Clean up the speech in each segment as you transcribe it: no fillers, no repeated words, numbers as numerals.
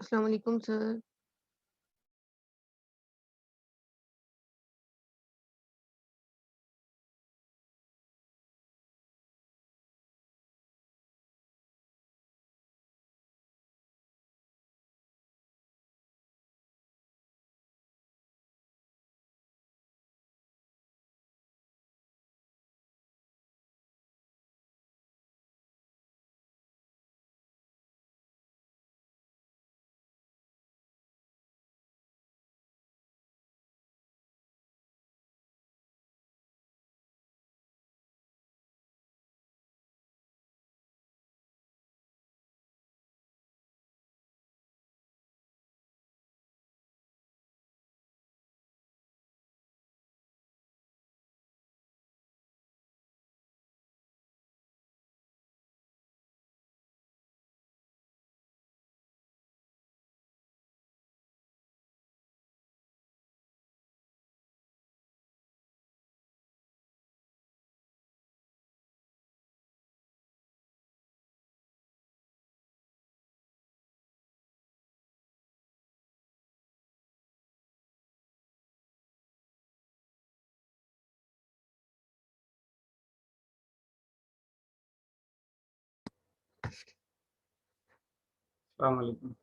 अस्सलाम वालेकुम सर। अस्सलाम वालेकुम।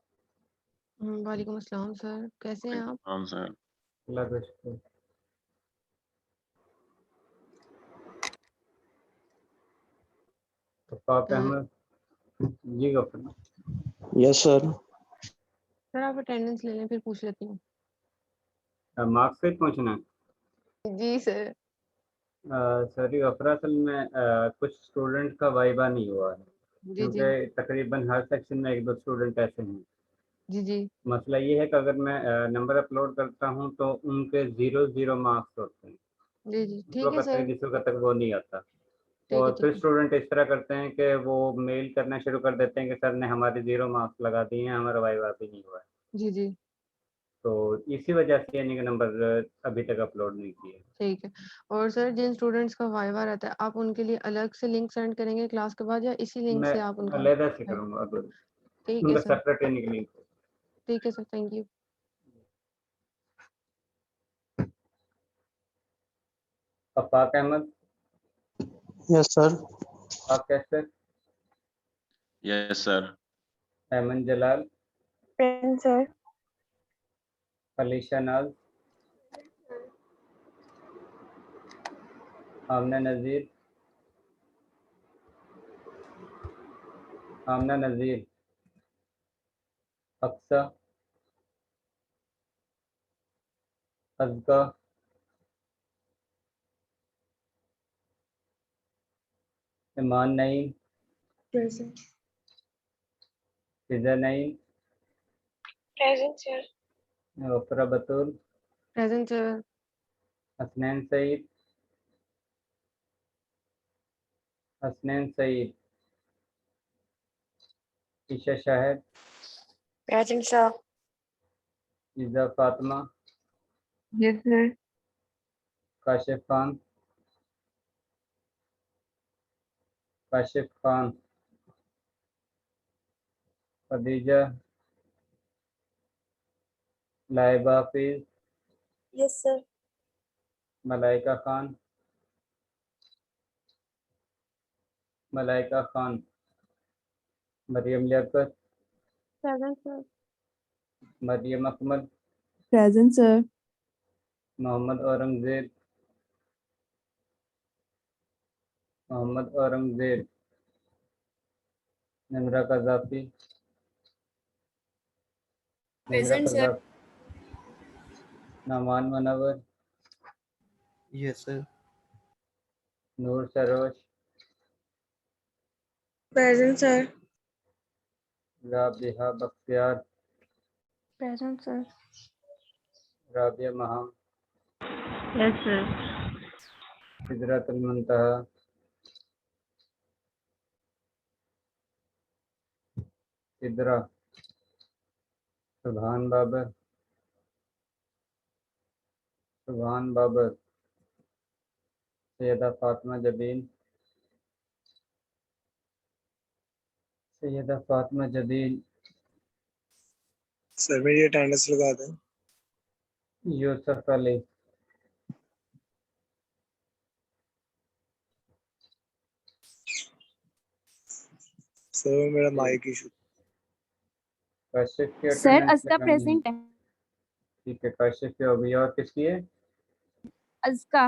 वालेकुम अस्सलाम सर, कैसे हैं आप? हाँ सर। अल्लाह का शुक्र। तो पाक अ, अहमद जी गफर यस सर। सर आप अटेंडेंस ले लें फिर पूछ लेती हूँ। मार्क्स से पूछना जी सर। सर गफर असल में कुछ स्टूडेंट का वाइवा नहीं हुआ है जी, जी। क्योंकि तकरीबन हर सेक्शन में एक दो स्टूडेंट ऐसे हैं। जी, जी। मसला ये है कि अगर मैं नंबर अपलोड करता हूँ तो उनके 0 मार्क्स होते हैं। जी, जी। उस ठीक है वक्त तक सर। जिस वक्त तक वो नहीं आता। ठीक है, और ठीक फिर है। स्टूडेंट इस तरह करते हैं कि वो मेल करना शुरू कर देते हैं कि सर ने हमारे 0 मार्क्स लगा दिए हैं, हमारा वाइवा भी नहीं हुआ है। जी, जी। तो इसी वजह से यानी कि नंबर अभी तक अपलोड नहीं किए। ठीक है। और सर जिन स्टूडेंट्स का वाइवा रहता है, आप उनके लिए अलग से लिंक सेंड करेंगे क्लास के बाद या इसी लिंक मैं से आप उनका अलहदा से वाइवा करूँगा अगर ठीक है उनका सर। Separate training link. ठीक है सर, थैंक यू। पाक Ahmad, yes sir. Pak Kaiser, yes sir. Ahmad Jalal, Present, sir. Alisha Naz, Amna Nazir, Amna Nazir, Aqsa, Azka, Iman Naeem, Present. Fiza Naeem, Present, sir. Wafra Batool, present sir. Hasnain Saeed, Hasnain Saeed, Isha Shahid, Present, sir. Iza Fatima, Yes, sir. Kashif Khan, Kashif Khan, Khadija, Laiba Hafiz, Yes, sir. Malaika Khan, Malaika Khan, Maryam Liaquat, Present, sir. Maryam Akmal, Present, sir. Muhammad Aurangzeb, Muhammad Aurangzeb, Nimra Qazafi, Nimra Present, sir. Qazafi, Naman Munawwar, yes sir. Noor Saroj, Present, sir. Rabia Bakhtiar, Present, sir. Rabia Maham, Yes, sir. Sidratul Muntaha, Sidra, Subhan Babar, Subhan Babar, Syeda Fatima Jabeen, Syeda Fatima Jabeen, sir मेरी attendance लगा दें। Yusuf Ali. Sir मेरा mic issue. Kashif की sir attendance Aska लगानी है। Present है। ठीक है, कशिफ की हो गई और किसकी है? अस्का।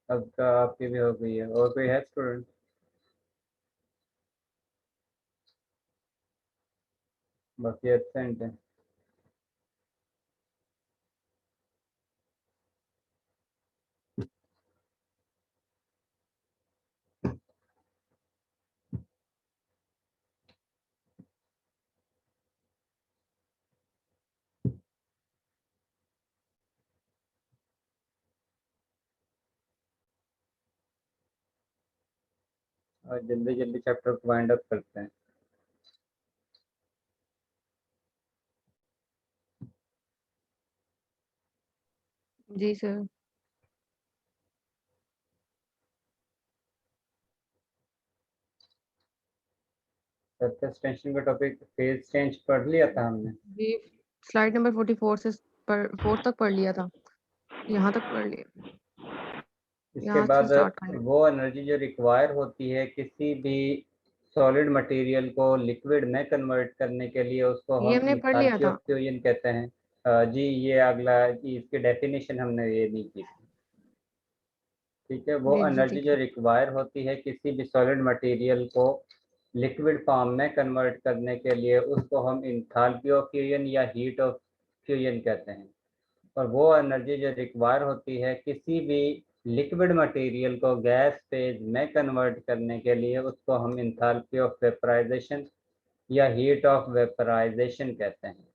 अब का आपकी भी हो गई है। और कोई है स्टूडेंट? बाकी एब्सेंट है। और जल्दी जल्दी चैप्टर को वाइंड अप करते हैं। जी सर। सरफेस टेंशन का टॉपिक फेज चेंज पढ़ लिया था हमने। जी, स्लाइड नंबर 44 से 4 तक पढ़ लिया था। यहाँ तक पढ़ लिया। इसके यहाँ से बाद स्टार्ट करेंगे। वो एनर्जी जो रिक्वायर होती है किसी भी सॉलिड मटेरियल को लिक्विड में कन्वर्ट करने के लिए, उसको ये हम हमने पढ़ लिया इंथैल्पी था। ऑफ फ्यूजन कहते हैं। जी ये अगला, इसकी डेफिनेशन हमने ये नहीं की थी। ठीक है, वो जी जी एनर्जी ठीक जो है। रिक्वायर होती है किसी भी सॉलिड मटेरियल को लिक्विड फॉर्म में कन्वर्ट करने के लिए, उसको हम इंथैल्पी ऑफ फ्यूजन या हीट ऑफ फ्यूजन कहते हैं। और वो एनर्जी जो रिक्वायर होती है किसी भी लिक्विड मटेरियल को गैस फेज में कन्वर्ट करने के लिए, उसको हम इंथैल्पी ऑफ वेपराइजेशन या हीट ऑफ वेपराइजेशन कहते हैं।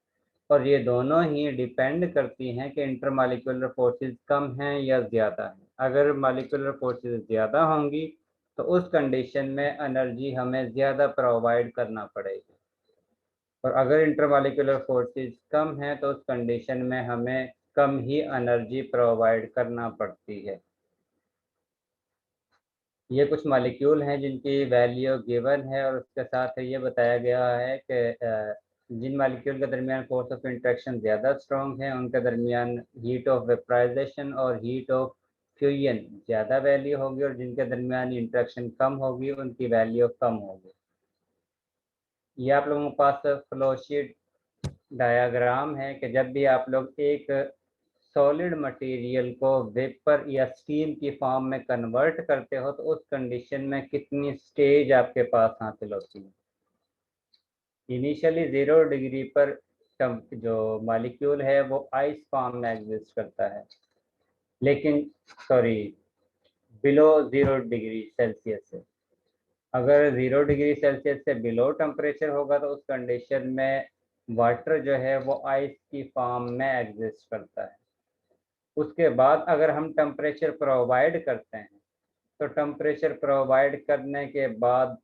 और ये दोनों ही डिपेंड करती हैं कि इंटरमॉलिक्यूलर फोर्सेस कम हैं या ज़्यादा हैं। अगर मॉलिक्यूलर फोर्सेस ज़्यादा होंगी तो उस कंडीशन में एनर्जी हमें ज़्यादा प्रोवाइड करना पड़ेगी, और अगर इंटरमॉलिक्यूलर फोर्सेस कम हैं तो उस कंडीशन में हमें कम ही एनर्जी प्रोवाइड करना पड़ती है। ये कुछ मॉलिक्यूल हैं जिनकी वैल्यू गिवन है, और उसके साथ ये बताया गया है कि जिन मॉलिक्यूल के दरमियान फोर्स ऑफ इंट्रैक्शन ज़्यादा स्ट्रॉन्ग है उनके दरमियान हीट ऑफ वेपराइजेशन और हीट ऑफ फ्यूजन ज़्यादा वैल्यू होगी, और जिनके दरमियान इंट्रैक्शन कम होगी उनकी वैल्यू कम होगी। ये आप लोगों के पास फ्लोशीट डायग्राम है कि जब भी आप लोग एक सॉलिड मटेरियल को वेपर या स्टीम की फॉर्म में कन्वर्ट करते हो तो उस कंडीशन में कितनी स्टेज आपके पास हासिल होती है। इनिशियली 0 डिग्री पर जो मॉलिक्यूल है वो आइस फॉर्म में एग्जिस्ट करता है, लेकिन बिलो 0 डिग्री सेल्सियस से। अगर 0 डिग्री सेल्सियस से बिलो टेम्परेचर होगा तो उस कंडीशन में वाटर जो है वो आइस की फॉर्म में एग्जिस्ट करता है। उसके बाद अगर हम टेम्परेचर प्रोवाइड करते हैं तो टेम्परेचर प्रोवाइड करने के बाद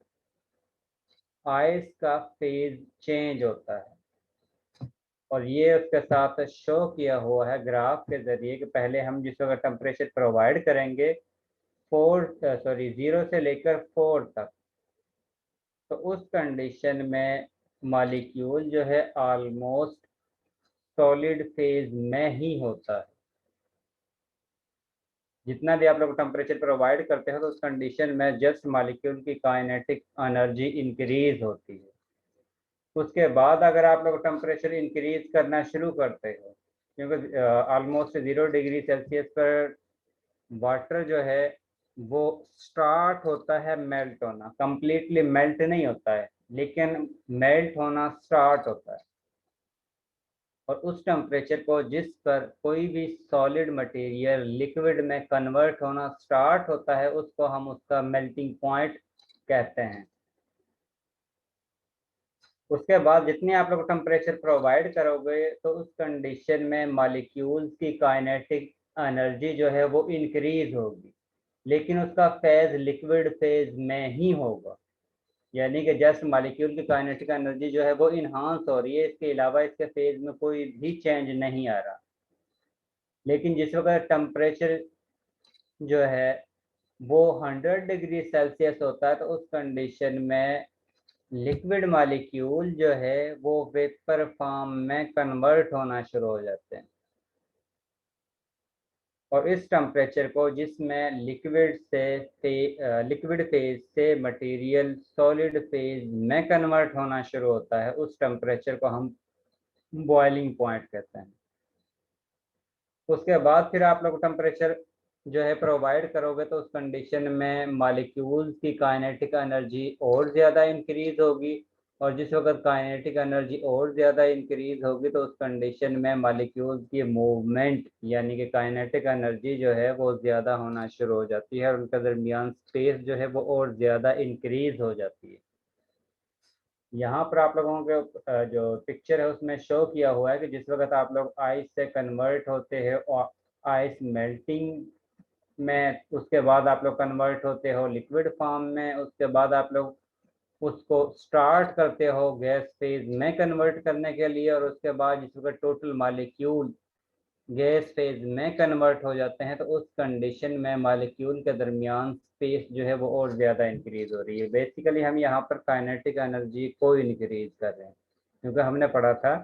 आइस का फेज चेंज होता है, और ये उसके साथ शो किया हुआ है ग्राफ के जरिए कि पहले हम जिस वक्त टेम्परेचर प्रोवाइड करेंगे 0 से लेकर 4 तक, तो उस कंडीशन में मॉलिक्यूल जो है ऑलमोस्ट सॉलिड फेज में ही होता है। जितना भी आप लोग टेम्परेचर प्रोवाइड करते हो तो उस कंडीशन में जस्ट मॉलिक्यूल की काइनेटिक एनर्जी इंक्रीज होती है। उसके बाद अगर आप लोग टेम्परेचर इंक्रीज करना शुरू करते हो, क्योंकि ऑलमोस्ट 0 डिग्री सेल्सियस पर वाटर जो है वो स्टार्ट होता है मेल्ट होना, कंप्लीटली मेल्ट नहीं होता है लेकिन मेल्ट होना स्टार्ट होता है। और उस टेम्परेचर को जिस पर कोई भी सॉलिड मटेरियल लिक्विड में कन्वर्ट होना स्टार्ट होता है उसको हम उसका मेल्टिंग पॉइंट कहते हैं। उसके बाद जितने आप लोग टेम्परेचर प्रोवाइड करोगे तो उस कंडीशन में मॉलिक्यूल्स की काइनेटिक एनर्जी जो है वो इंक्रीज होगी, लेकिन उसका फेज लिक्विड फेज में ही होगा। यानी कि जस्ट मॉलिक्यूल की काइनेटिक एनर्जी जो है वो इन्हांस हो रही है, इसके अलावा इसके फेज में कोई भी चेंज नहीं आ रहा। लेकिन जिस वक्त टेम्परेचर जो है वो 100 डिग्री सेल्सियस होता है तो उस कंडीशन में लिक्विड मॉलिक्यूल जो है वो वेपर फॉर्म में कन्वर्ट होना शुरू हो जाते हैं, और इस टेम्परेचर को, जिसमें लिक्विड फेज से मटेरियल सॉलिड फेज में कन्वर्ट होना शुरू होता है, उस टेम्परेचर को हम बॉइलिंग पॉइंट कहते हैं। उसके बाद फिर आप लोग टेम्परेचर जो है प्रोवाइड करोगे तो उस कंडीशन में मॉलिक्यूल्स की काइनेटिक एनर्जी और ज़्यादा इंक्रीज होगी, और जिस वक्त काइनेटिक एनर्जी और ज़्यादा इंक्रीज होगी तो उस कंडीशन में मॉलिक्यूल्स की मूवमेंट यानी कि काइनेटिक एनर्जी जो है वो ज़्यादा होना शुरू हो जाती है, और उनके दरमियान स्पेस जो है वो और ज़्यादा इंक्रीज हो जाती है। यहाँ पर आप लोगों के जो पिक्चर है उसमें शो किया हुआ है कि जिस वक्त आप लोग आइस से कन्वर्ट होते हैं और आइस मेल्टिंग में, उसके बाद आप लोग कन्वर्ट होते हो लिक्विड फॉर्म में, उसके बाद आप लोग उसको स्टार्ट करते हो गैस फेज में कन्वर्ट करने के लिए, और उसके बाद जिस वक्त टोटल मॉलिक्यूल गैस फेज में कन्वर्ट हो जाते हैं तो उस कंडीशन में मॉलिक्यूल के दरमियान स्पेस जो है वो और ज़्यादा इंक्रीज हो रही है। बेसिकली हम यहाँ पर काइनेटिक एनर्जी को इंक्रीज कर रहे हैं, क्योंकि हमने पढ़ा था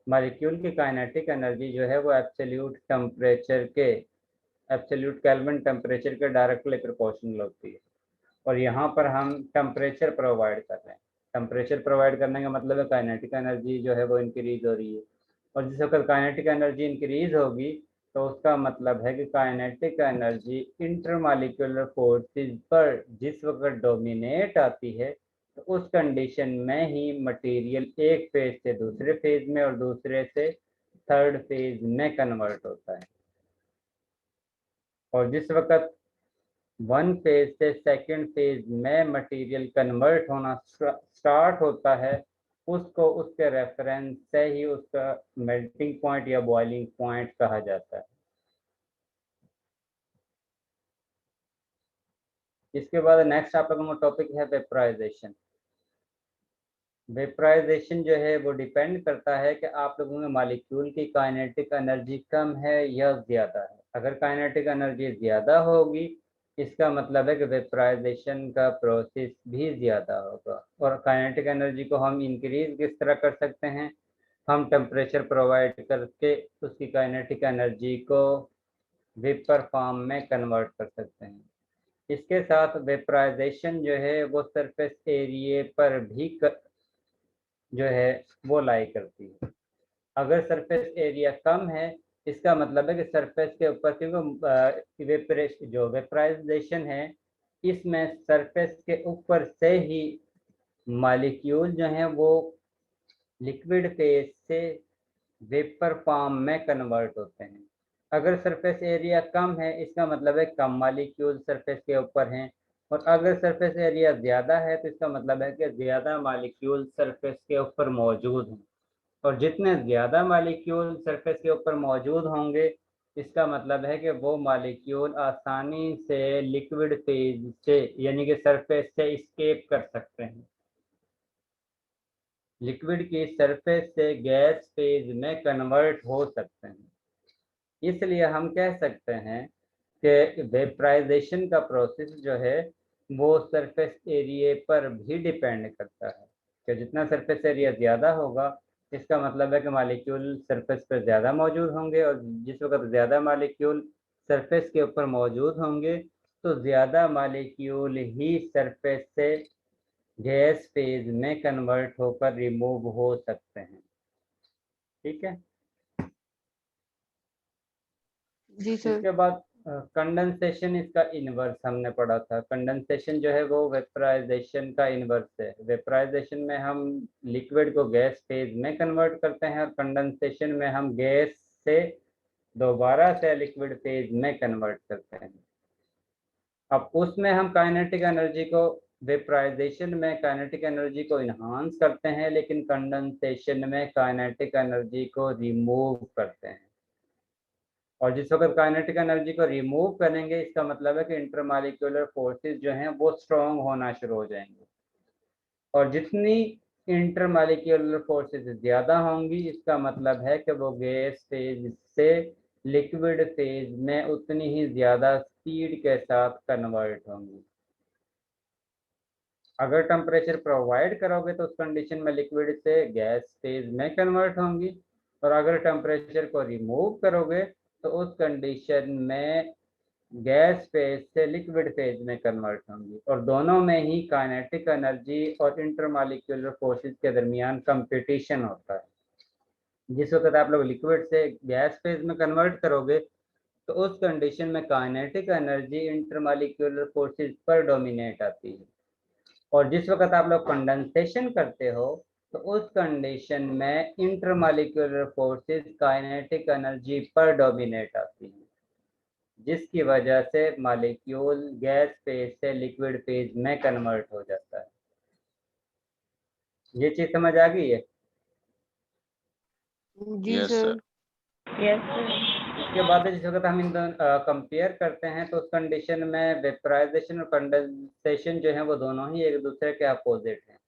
मॉलिक्यूल की काइनेटिक एनर्जी जो है वो एब्सोल्यूट टेम्परेचर के, एब्सोल्यूट केल्विन टेम्परेचर के डायरेक्टली प्रोपोर्शनल होती है, और यहाँ पर हम टेम्परेचर प्रोवाइड कर रहे हैं। टेम्परेचर प्रोवाइड करने का मतलब है काइनेटिक एनर्जी जो है वो इंक्रीज हो रही है, और जिस वक्त काइनेटिक एनर्जी इंक्रीज होगी तो उसका मतलब है कि काइनेटिक एनर्जी इंटरमॉलिक्यूलर फोर्सेस पर जिस वक्त डोमिनेट आती है तो उस कंडीशन में ही मटेरियल एक फेज से दूसरे फेज में और दूसरे से थर्ड फेज में कन्वर्ट होता है, और जिस वक्त वन फेज से सेकंड फेज में मटेरियल कन्वर्ट होना स्टार्ट होता है उसको उसके रेफरेंस से ही उसका मेल्टिंग पॉइंट या बॉइलिंग पॉइंट कहा जाता है। इसके बाद नेक्स्ट आप लोगों का टॉपिक है वेपराइजेशन। वेपराइजेशन जो है वो डिपेंड करता है कि आप लोगों के मॉलिक्यूल की काइनेटिक एनर्जी कम है या ज़्यादा है। अगर काइनेटिक एनर्जी ज़्यादा होगी इसका मतलब है कि वेपराइजेशन का प्रोसेस भी ज़्यादा होगा, और काइनेटिक एनर्जी को हम इंक्रीज किस तरह कर सकते हैं, हम टेम्परेचर प्रोवाइड करके उसकी काइनेटिक एनर्जी को वेपर फॉर्म में कन्वर्ट कर सकते हैं। इसके साथ वेपराइजेशन जो है वो सरफेस एरिया पर भी जो है वो लाई करती है। अगर सरफेस एरिया कम है इसका मतलब है कि सरफेस के ऊपर, क्योंकि जो वेपराइजेशन है इसमें सरफेस के ऊपर से ही मॉलिक्यूल जो हैं वो लिक्विड फेज से वेपर फॉर्म में कन्वर्ट होते हैं। अगर सरफेस एरिया कम है इसका मतलब है कम मॉलिक्यूल सरफेस के ऊपर हैं, और अगर सरफेस एरिया ज़्यादा है तो इसका मतलब है कि ज़्यादा मॉलिक्यूल सरफेस के ऊपर मौजूद हैं, और जितने ज़्यादा मॉलिक्यूल सरफेस के ऊपर मौजूद होंगे इसका मतलब है कि वो मॉलिक्यूल आसानी से लिक्विड फेज से यानी कि सरफेस से एस्केप कर सकते हैं, लिक्विड की सरफेस से गैस फेज में कन्वर्ट हो सकते हैं। इसलिए हम कह सकते हैं कि वेपराइजेशन का प्रोसेस जो है वो सरफेस एरिया पर भी डिपेंड करता है, कि जितना सरफेस एरिया ज़्यादा होगा इसका मतलब है कि मॉलिक्यूल सरफेस पर ज़्यादा मौजूद होंगे, और जिस वक्त ज़्यादा मॉलिक्यूल सरफेस के ऊपर मौजूद होंगे तो ज़्यादा मॉलिक्यूल ही सरफेस से गैस फेज में कन्वर्ट होकर रिमूव हो सकते हैं। ठीक है। जी सर। इसके बाद कंडेंसेशन, इसका इनवर्स हमने पढ़ा था। कंडेंसेशन जो है वो वेपराइजेशन का इनवर्स है। वेपराइजेशन में हम लिक्विड को गैस फेज में कन्वर्ट करते हैं, और कंडेंसेशन में हम गैस से दोबारा से लिक्विड फेज में कन्वर्ट करते हैं। अब उसमें हम काइनेटिक एनर्जी को, वेपराइजेशन में काइनेटिक एनर्जी को इन्हांस करते हैं, लेकिन कंडेंसेशन में काइनेटिक एनर्जी को रिमूव करते हैं। और जिस वक्त काइनेटिक एनर्जी को रिमूव करेंगे इसका मतलब है कि इंटरमॉलिक्यूलर फोर्सेस जो हैं वो स्ट्रॉन्ग होना शुरू हो जाएंगे, और जितनी इंटरमॉलिक्यूलर फोर्सेस ज़्यादा होंगी इसका मतलब है कि वो गैस फेज से लिक्विड फेज में उतनी ही ज़्यादा स्पीड के साथ कन्वर्ट होंगी। अगर टेम्परेचर प्रोवाइड करोगे तो उस कंडीशन में लिक्विड से गैस फेज में कन्वर्ट होंगी, और अगर टेम्परेचर को रिमूव करोगे तो उस कंडीशन में गैस फेज से लिक्विड फेज में कन्वर्ट होंगी, और दोनों में ही काइनेटिक एनर्जी और इंटरमॉलिक्यूलर फोर्सेस के दरमियान कंपटीशन होता है। जिस वक्त आप लोग लिक्विड से गैस फेज में कन्वर्ट करोगे तो उस कंडीशन में काइनेटिक एनर्जी इंटरमॉलिक्यूलर फोर्सेस पर डोमिनेट आती है, और जिस वक्त आप लोग कंडेंसेशन करते हो तो उस कंडीशन में इंटरमॉलिक्यूलर फोर्सेस काइनेटिक एनर्जी पर डोमिनेट आती है, जिसकी वजह से मॉलिक्यूल गैस फेज से लिक्विड फेज में कन्वर्ट हो जाता है। ये चीज समझ आ गई है? जी Yes, सर। sir. इसके बाद जिस वक्त हम इन दोनों कंपेयर करते हैं तो उस कंडीशन में वेपराइजेशन और कंडेंसेशन जो है वो दोनों ही एक दूसरे के अपोजिट हैं।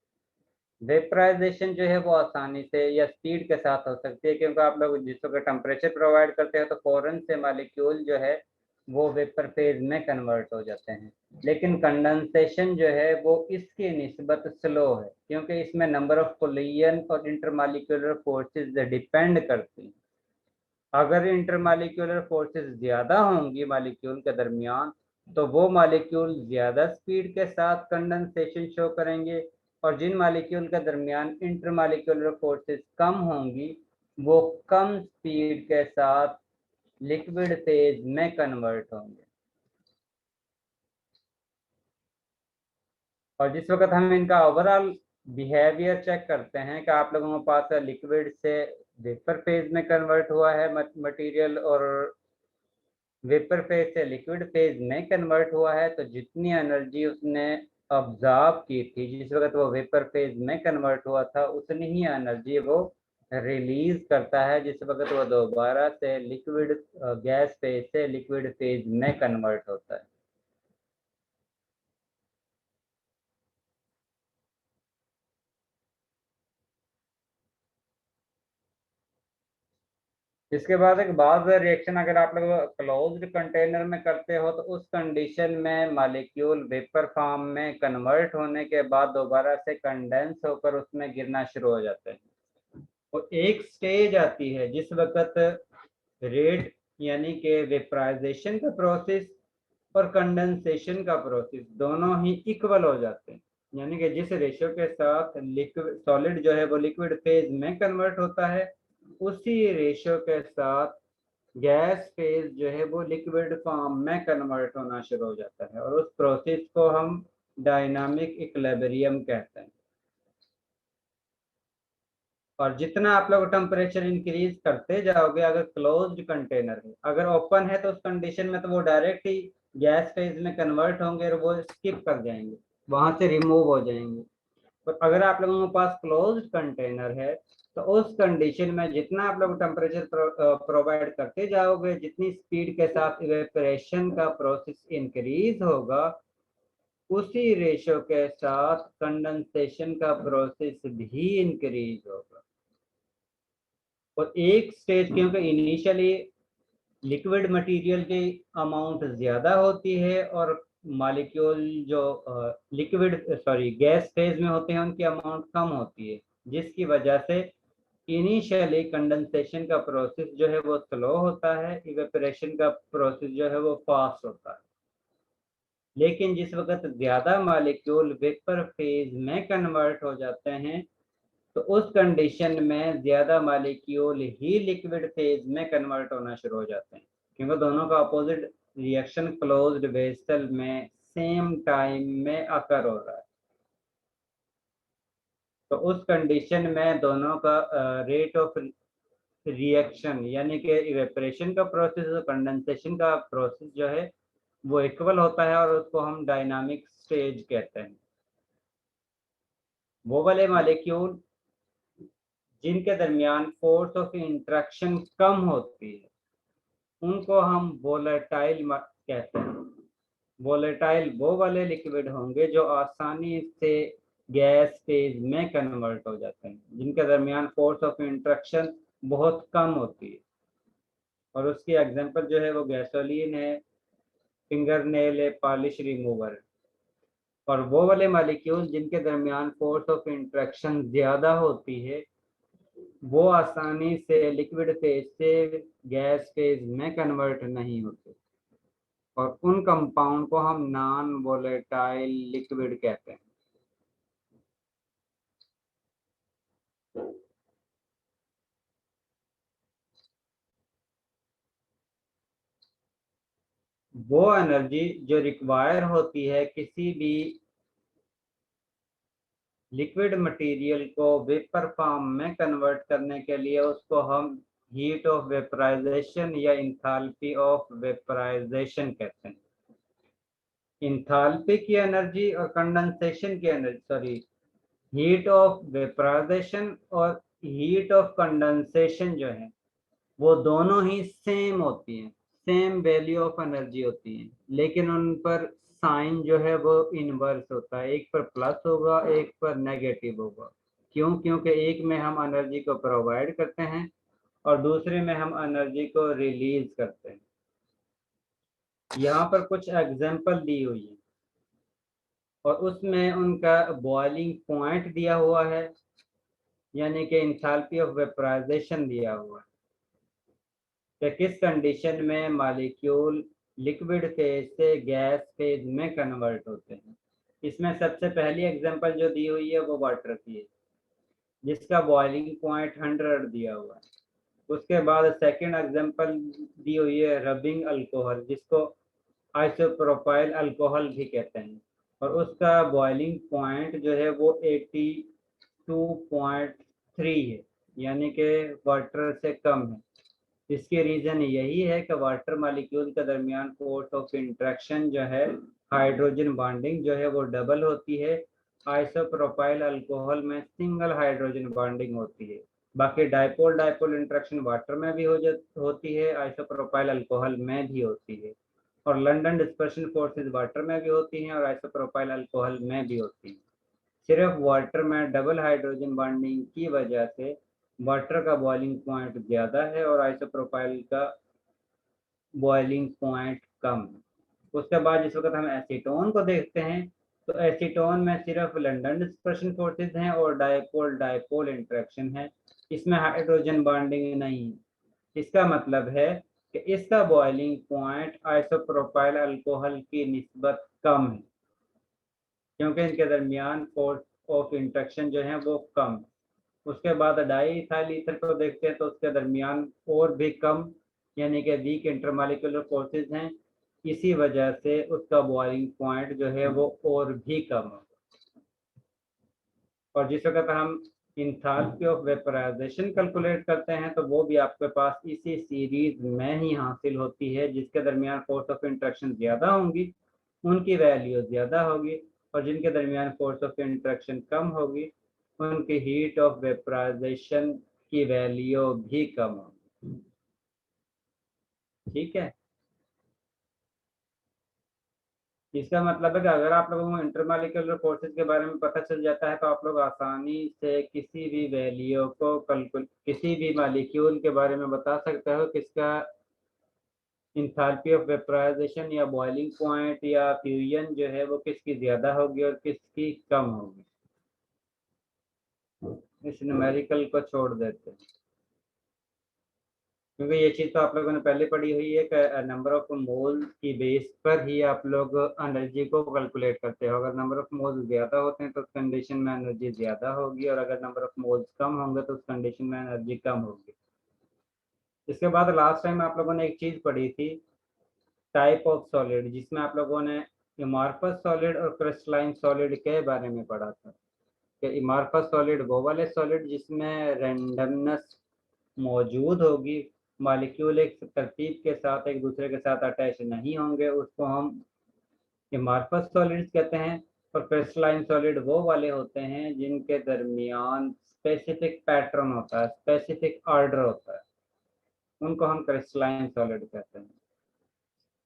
वेपराइजेशन जो है वो आसानी से या स्पीड के साथ हो सकती है, क्योंकि आप लोग जिस वक्त टेम्परेचर प्रोवाइड करते हैं तो फौरन से मॉलिक्यूल जो है वो वेपर फेज में कन्वर्ट हो जाते हैं, लेकिन कंडेंसेशन जो है वो इसकी निस्बत स्लो है, क्योंकि इसमें नंबर ऑफ कोलिजन और इंटरमॉलिक्यूलर फोर्सेस डिपेंड करती हैं। अगर इंटरमॉलिक्यूलर फोर्सेस ज़्यादा होंगी मॉलिक्यूल के दरमियान तो वो मॉलिक्यूल ज़्यादा स्पीड के साथ कंडेंसेशन शो करेंगे, और जिन मॉलिक्यूल के दरमियान इंटरमॉलिक्यूलर फोर्सेस कम होंगी वो कम स्पीड के साथ लिक्विड फेज में कन्वर्ट होंगे। और जिस वक्त हम इनका ओवरऑल बिहेवियर चेक करते हैं कि आप लोगों के पास लिक्विड से वेपर फेज में कन्वर्ट हुआ है मटेरियल, और वेपर फेज से लिक्विड फेज में कन्वर्ट हुआ है, तो जितनी एनर्जी उसने ऑब्जॉर्व की थी जिस वक्त वो वेपर फेज में कन्वर्ट हुआ था उतनी ही एनर्जी वो रिलीज करता है जिस वक्त वो दोबारा से लिक्विड गैस फेज से लिक्विड फेज में कन्वर्ट होता है। इसके बाद एक बाद रिएक्शन अगर आप लोग क्लोज्ड कंटेनर में करते हो तो उस कंडीशन में मॉलिक्यूल वेपर फॉर्म में कन्वर्ट होने के बाद दोबारा से कंडेंस होकर उसमें गिरना शुरू हो जाते हैं। और एक स्टेज आती है जिस वक्त रेट यानी कि वेपराइजेशन का प्रोसेस और कंडेंसेशन का प्रोसेस दोनों ही इक्वल हो जाते हैं, यानी कि जिस रेशियो के साथ लिक्विड सॉलिड जो है वो लिक्विड फेज में कन्वर्ट होता है उसी रेशियो के साथ गैस फेज जो है वो लिक्विड फॉर्म में कन्वर्ट होना शुरू हो जाता है, और उस प्रोसेस को हम डायनामिक इक्विलिब्रियम कहते हैं। और जितना आप लोग टेम्परेचर इंक्रीज करते जाओगे, अगर क्लोज्ड कंटेनर है, अगर ओपन है तो उस कंडीशन में तो वो डायरेक्ट ही गैस फेज में कन्वर्ट होंगे और वो स्किप कर जाएंगे, वहां से रिमूव हो जाएंगे। और अगर आप लोगों के पास क्लोज्ड कंटेनर है तो उस कंडीशन में जितना आप लोग टेम्परेचर प्रोवाइड करते जाओगे, जितनी स्पीड के साथ इवेपोरेशन का प्रोसेस इंक्रीज होगा उसी रेशो के साथ कंडेंसेशन का प्रोसेस भी इंक्रीज होगा। और एक स्टेज क्योंकि इनिशियली लिक्विड मटेरियल की अमाउंट ज़्यादा होती है और मॉलिक्यूल जो गैस फेज में होते हैं उनकी अमाउंट कम होती है, जिसकी वजह से इनिशियली कंडेंसेशन का प्रोसेस जो है वो स्लो होता है, इवेपोरेशन का प्रोसेस जो है वो फास्ट होता है। लेकिन जिस वक्त ज़्यादा मॉलिक्यूल वेपर फेज में कन्वर्ट हो जाते हैं तो उस कंडीशन में ज्यादा मॉलिक्यूल ही लिक्विड फेज में कन्वर्ट होना शुरू हो जाते हैं, क्योंकि दोनों का अपोजिट रिएक्शन क्लोज्ड वेसल में सेम टाइम में अकर हो रहा है। तो उस कंडीशन में दोनों का रेट ऑफ रिएक्शन यानी कि इवेपोरेशन का प्रोसेस और कंडेंसेशन का प्रोसेस जो है वो इक्वल होता है, और उसको हम डायनामिक स्टेज कहते हैं। वो वाले मॉलिक्यूल जिनके दरमियान फोर्स ऑफ इंटरेक्शन कम होती है उनको हम वोलेटाइल कहते हैं। वोलेटाइल वो वाले लिक्विड होंगे जो आसानी से गैस फेज में कन्वर्ट हो जाते हैं, जिनके दरमियान फोर्स ऑफ इंटरेक्शन बहुत कम होती है। और उसकी एग्जांपल जो है वो गैसोलीन है, फिंगर नेल है, पॉलिश रिमूवर है। और वो वाले मालिक्यूल जिनके दरमियान फोर्स ऑफ इंटरेक्शन ज्यादा होती है वो आसानी से लिक्विड फेज से गैस फेज में कन्वर्ट नहीं होते, और उन कंपाउंड को हम नॉन वोलेटाइल लिक्विड कहते हैं। वो एनर्जी जो रिक्वायर होती है किसी भी लिक्विड मटेरियल को वेपर फॉर्म में कन्वर्ट करने के लिए, उसको हम हीट ऑफ वेपराइजेशन या इंथैल्पी ऑफ वेपराइजेशन कहते हैं। इंथैल्पी की एनर्जी और कंडेंसेशन की energy, sorry, heat of vaporisation और हीट ऑफ कंडेंसेशन जो है वो दोनों ही सेम होती हैं, सेम वैल्यू ऑफ एनर्जी होती हैं, लेकिन उन पर साइन जो है वो इनवर्स होता है, एक पर प्लस होगा एक पर नेगेटिव होगा। क्यों? क्योंकि एक में हम एनर्जी को प्रोवाइड करते हैं और दूसरे में हम एनर्जी को रिलीज करते हैं। यहाँ पर कुछ एग्जांपल दी हुई है और उसमें उनका बॉइलिंग पॉइंट दिया हुआ है, यानी कि इंथैल्पी ऑफ वेपराइजेशन दिया हुआ है कि किस कंडीशन में मॉलिक्यूल लिक्विड फेज से गैस फेज में कन्वर्ट होते हैं। इसमें सबसे पहली एग्जांपल जो दी हुई है वो वाटर की है, जिसका बॉइलिंग पॉइंट 100 दिया हुआ है। उसके बाद सेकंड एग्जांपल दी हुई है रबिंग अल्कोहल, जिसको आइसोप्रोपाइल अल्कोहल भी कहते हैं, और उसका बॉइलिंग पॉइंट जो है वो 82.3 है, यानी कि वाटर से कम है। इसके रीजन यही है कि वाटर मॉलिक्यूल के दरमियान फोर्स ऑफ इंटरेक्शन जो है, हाइड्रोजन बॉन्डिंग जो है वो डबल होती है। आइसोप्रोपाइल अल्कोहल में सिंगल हाइड्रोजन बॉन्डिंग होती है। बाकी डाइपोल डाइपोल इंटरेक्शन वाटर में भी होती है, आइसोप्रोपाइल अल्कोहल में भी होती है, और लंदन डिस्पर्शन फोर्सेस वाटर में भी होती हैं और आइसोप्रोपाइल अल्कोहल में भी होती हैं। सिर्फ वाटर में डबल हाइड्रोजन बॉन्डिंग की वजह से वाटर का बॉइलिंग पॉइंट ज़्यादा है और आइसोप्रोपाइल का बॉइलिंग पॉइंट कम है। उसके बाद जिस वक्त हम एसीटोन को देखते हैं तो एसीटोन में सिर्फ लंदन डिस्पर्शन फोर्सेस हैं और डाइपोल डाइपोल इंटरेक्शन है, इसमें हाइड्रोजन बॉन्डिंग नहीं है। इसका मतलब है कि इसका बॉइलिंग पॉइंट आइसोप्रोपाइल अल्कोहल की निस्बत कम है, क्योंकि इनके दरमियान फोर्स ऑफ इंटरेक्शन जो है वो कम है। उसके बाद डाई इथाइल ईथर को देखते हैं तो उसके दरमियान और भी कम, यानी कि वीक इंटरमॉलिक्यूलर फोर्सेस हैं, इसी वजह से उसका बॉइलिंग पॉइंट जो है वो और भी कम है। और जिस वक्त हम इंथैल्पी ऑफ वेपराइजेशन कैलकुलेट करते हैं तो वो भी आपके पास इसी सीरीज में ही हासिल होती है। जिसके दरमियान फोर्स ऑफ इंटरेक्शन ज़्यादा होंगी उनकी वैल्यू ज़्यादा होगी, और जिनके दरमियान फोर्स ऑफ इंटरेक्शन कम होगी उनकी हीट ऑफ वेपराइजेशन की वैल्यू भी कम होगी। ठीक है, इसका मतलब है कि अगर आप लोगों को इंटरमॉलिक्यूलर फोर्सेस के बारे में पता चल जाता है तो आप लोग आसानी से किसी भी वैल्यू को किसी भी मॉलिक्यूल के बारे में बता सकते हो किसका इंथैल्पी ऑफ वेपराइजेशन या बॉइलिंग पॉइंट या फ्यूजन जो है वो किसकी ज़्यादा होगी और किसकी कम होगी। इस न्यूमेरिकल को छोड़ देते हैं, क्योंकि ये चीज़ तो आप लोगों ने पहले पढ़ी हुई है कि नंबर ऑफ मोल की बेस पर ही आप लोग एनर्जी को कैलकुलेट करते हो। अगर नंबर ऑफ मोल्स ज़्यादा होते हैं तो उस कंडीशन में एनर्जी ज़्यादा होगी, और अगर नंबर ऑफ मोल्स कम होंगे तो उस कंडीशन में एनर्जी कम होगी। इसके बाद लास्ट टाइम आप लोगों ने एक चीज़ पढ़ी थी, टाइप ऑफ सॉलिड, जिसमें आप लोगों ने इमार्फस सॉलिड और क्रिस्टलाइन सॉलिड के बारे में पढ़ा था कि इमार्फस सॉलिड वो वाले सॉलिड जिसमें रैंडमनेस मौजूद होगी, मॉलिक्यूल एक तरतीब के साथ एक दूसरे के साथ अटैच नहीं होंगे, उसको हम इमार्फस सॉलिड्स कहते हैं। और क्रिस्टलाइन सॉलिड वो वाले होते हैं जिनके दरमियान स्पेसिफिक पैटर्न होता है, स्पेसिफिक ऑर्डर होता है, उनको हम क्रिस्टलाइन सॉलिड कहते हैं।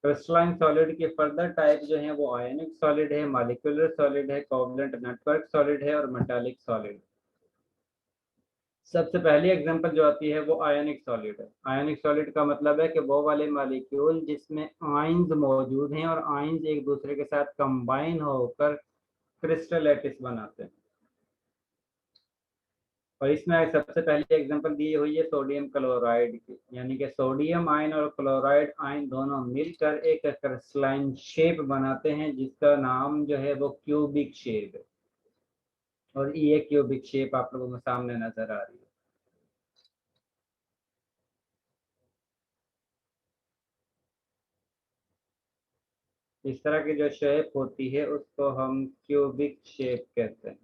क्रिस्टलाइन सॉलिड के फर्दर टाइप जो हैं वो आयनिक सॉलिड है, मॉलिक्यूलर सॉलिड है, कोवलेंट नेटवर्क सॉलिड है और मेटालिक सॉलिड। सबसे पहली एग्जांपल जो आती है वो आयनिक सॉलिड है। आयनिक सॉलिड का मतलब है कि वो वाले मॉलिक्यूल जिसमें आयंस मौजूद हैं और आयंस एक दूसरे के साथ कंबाइन होकर क्रिस्टल लैटिस बनाते हैं। और इसमें सबसे पहले एग्जांपल दी हुई है सोडियम क्लोराइड की, यानी कि सोडियम आयन और क्लोराइड आयन दोनों मिलकर एक क्रिस्टलाइन शेप बनाते हैं जिसका नाम जो है वो क्यूबिक शेप है। और ये क्यूबिक शेप आप लोगों के सामने नजर आ रही है। इस तरह की जो शेप होती है उसको हम क्यूबिक शेप कहते हैं।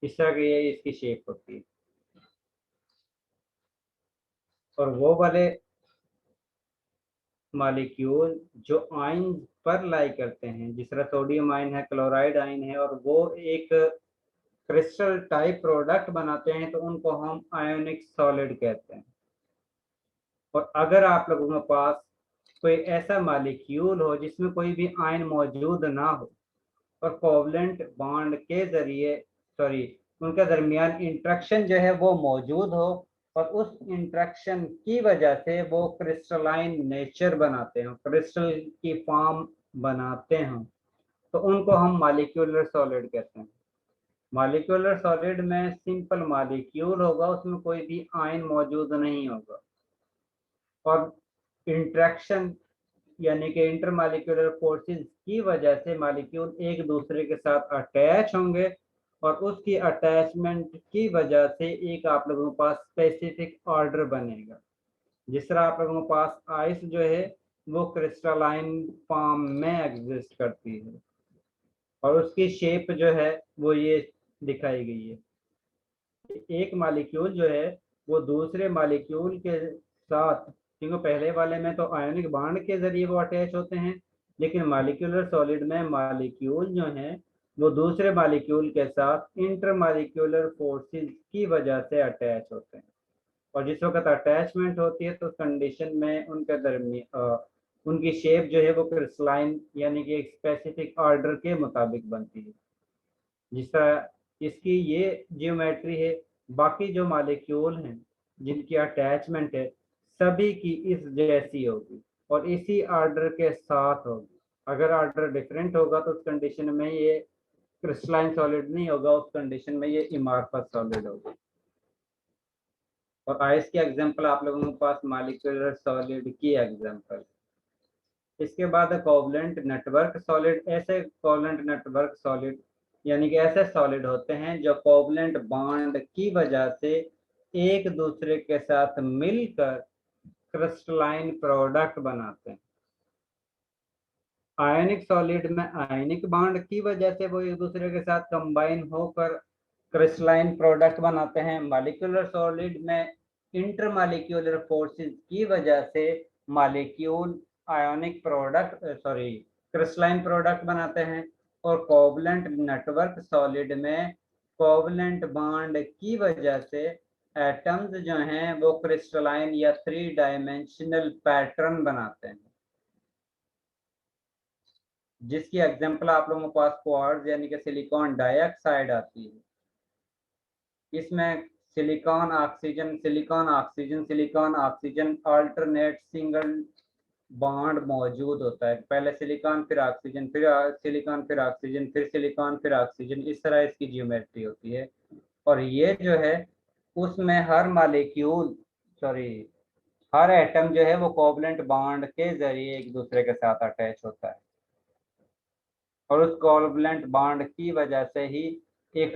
इस तरह की ये इसकी शेप होती है। और वो वाले मॉलिक्यूल जो आयन पर लाई करते हैं, जिस तरह सोडियम आयन है, क्लोराइड आयन है, और वो एक क्रिस्टल टाइप प्रोडक्ट बनाते हैं, तो उनको हम आयोनिक सॉलिड कहते हैं। और अगर आप लोगों के पास कोई ऐसा मॉलिक्यूल हो जिसमें कोई भी आयन मौजूद ना हो और कोवलेंट बॉन्ड के जरिए उनके दरमियान इंटरेक्शन जो है वो मौजूद हो और उस इंटरेक्शन की वजह से वो क्रिस्टलाइन नेचर बनाते हैं, क्रिस्टल की फॉर्म बनाते हैं, तो उनको हम मॉलिक्यूलर सॉलिड कहते हैं। मॉलिक्यूलर सॉलिड में सिंपल मॉलिक्यूल होगा, उसमें कोई भी आयन मौजूद नहीं होगा, और इंटरेक्शन यानी कि इंटरमॉलिक्यूलर फोर्सेस की वजह से मॉलिक्यूल एक दूसरे के साथ अटैच होंगे, और उसकी अटैचमेंट की वजह से एक आप लोगों के पास स्पेसिफिक ऑर्डर बनेगा। जिस तरह आप लोगों के पास आइस जो है वो क्रिस्टलाइन फॉर्म में एग्जिस्ट करती है, और उसकी शेप जो है वो ये दिखाई गई है। एक मॉलिक्यूल जो है वो दूसरे मॉलिक्यूल के साथ, क्योंकि पहले वाले में तो आयनिक बॉन्ड के जरिए वो अटैच होते हैं, लेकिन मॉलिक्यूलर सॉलिड में मॉलिक्यूल जो है वो दूसरे मॉलिक्यूल के साथ इंटरमॉलिक्यूलर फोर्सेस की वजह से अटैच होते हैं। और जिस वक्त अटैचमेंट होती है तो उस कंडीशन में उनके दरमियान उनकी शेप जो है वो क्रिस्टलाइन यानी कि एक स्पेसिफिक ऑर्डर के मुताबिक बनती है। जिस तरह इसकी ये जियोमेट्री है, बाकी जो मॉलिक्यूल हैं जिनकी अटैचमेंट है सभी की इस जैसी होगी और इसी ऑर्डर के साथ होगी। अगर ऑर्डर डिफरेंट होगा तो उस कंडीशन में ये क्रिस्टलाइन सॉलिड नहीं होगा, उस कंडीशन में ये इमार्फस सॉलिड होगा। और आइस की एग्जांपल आप लोगों के पास मॉलिक्यूलर सॉलिड की एग्जांपल। इसके बाद कोवलेंट नेटवर्क सॉलिड। ऐसे कोवलेंट नेटवर्क सॉलिड यानी कि ऐसे सॉलिड होते हैं जो कोवलेंट बॉन्ड की वजह से एक दूसरे के साथ मिलकर क्रिस्टलाइन प्रोडक्ट बनाते हैं। आयनिक सॉलिड में आयनिक बॉन्ड की वजह से वो एक दूसरे के साथ कंबाइन होकर क्रिस्टलाइन प्रोडक्ट बनाते हैं। मॉलिक्यूलर सॉलिड में इंटरमॉलिक्यूलर फोर्सेस की वजह से molecule ionic product crystalline product बनाते हैं। और कोवलेंट नेटवर्क सॉलिड में कोवलेंट बॉन्ड की वजह से एटम्स जो हैं वो क्रिस्टलाइन या 3 डायमेंशनल पैटर्न बनाते हैं, जिसकी एग्जांपल आप लोगों के पास क्वार्ट्ज यानी कि सिलिकॉन डाइऑक्साइड आती है। इसमें silicon oxygen silicon oxygen alternate single bond मौजूद होता है। पहले सिलिकॉन फिर ऑक्सीजन, फिर सिलिकॉन फिर ऑक्सीजन, फिर सिलिकॉन फिर ऑक्सीजन, इस तरह इसकी जियोमेट्री होती है। और ये जो है उसमें हर मॉलिक्यूल हर एटम जो है वो कोवलेंट बॉन्ड के जरिए एक दूसरे के साथ अटैच होता है, और उस कोवलेंट बॉन्ड की वजह से ही एक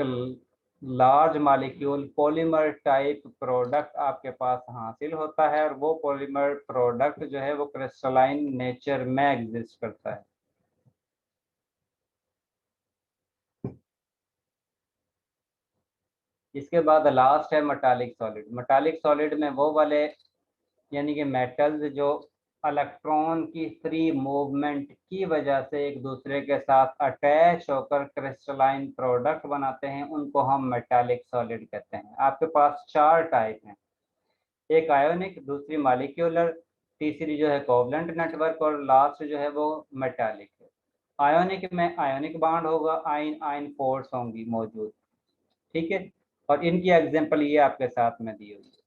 large molecule polymer type product आपके पास हासिल होता है, और वो पॉलीमर प्रोडक्ट जो है वो क्रिस्टलाइन नेचर में एग्जिस्ट करता है। इसके बाद लास्ट है मेटालिक सॉलिड। मेटालिक सॉलिड में वो वाले यानी कि मेटल्स जो इलेक्ट्रॉन की फ्री मूवमेंट की वजह से एक दूसरे के साथ अटैच होकर क्रिस्टलाइन प्रोडक्ट बनाते हैं, उनको हम मेटालिक सॉलिड कहते हैं। आपके पास 4 टाइप हैं, एक आयोनिक, दूसरी मॉलिक्यूलर, तीसरी जो है कोवलेंट नेटवर्क, और लास्ट जो है वो मेटालिक है। आयोनिक में आयोनिक बॉन्ड होगा, आयन आयन फोर्स होंगी मौजूद, ठीक है। और इनकी एग्जांपल ये आपके साथ में दी हुई है।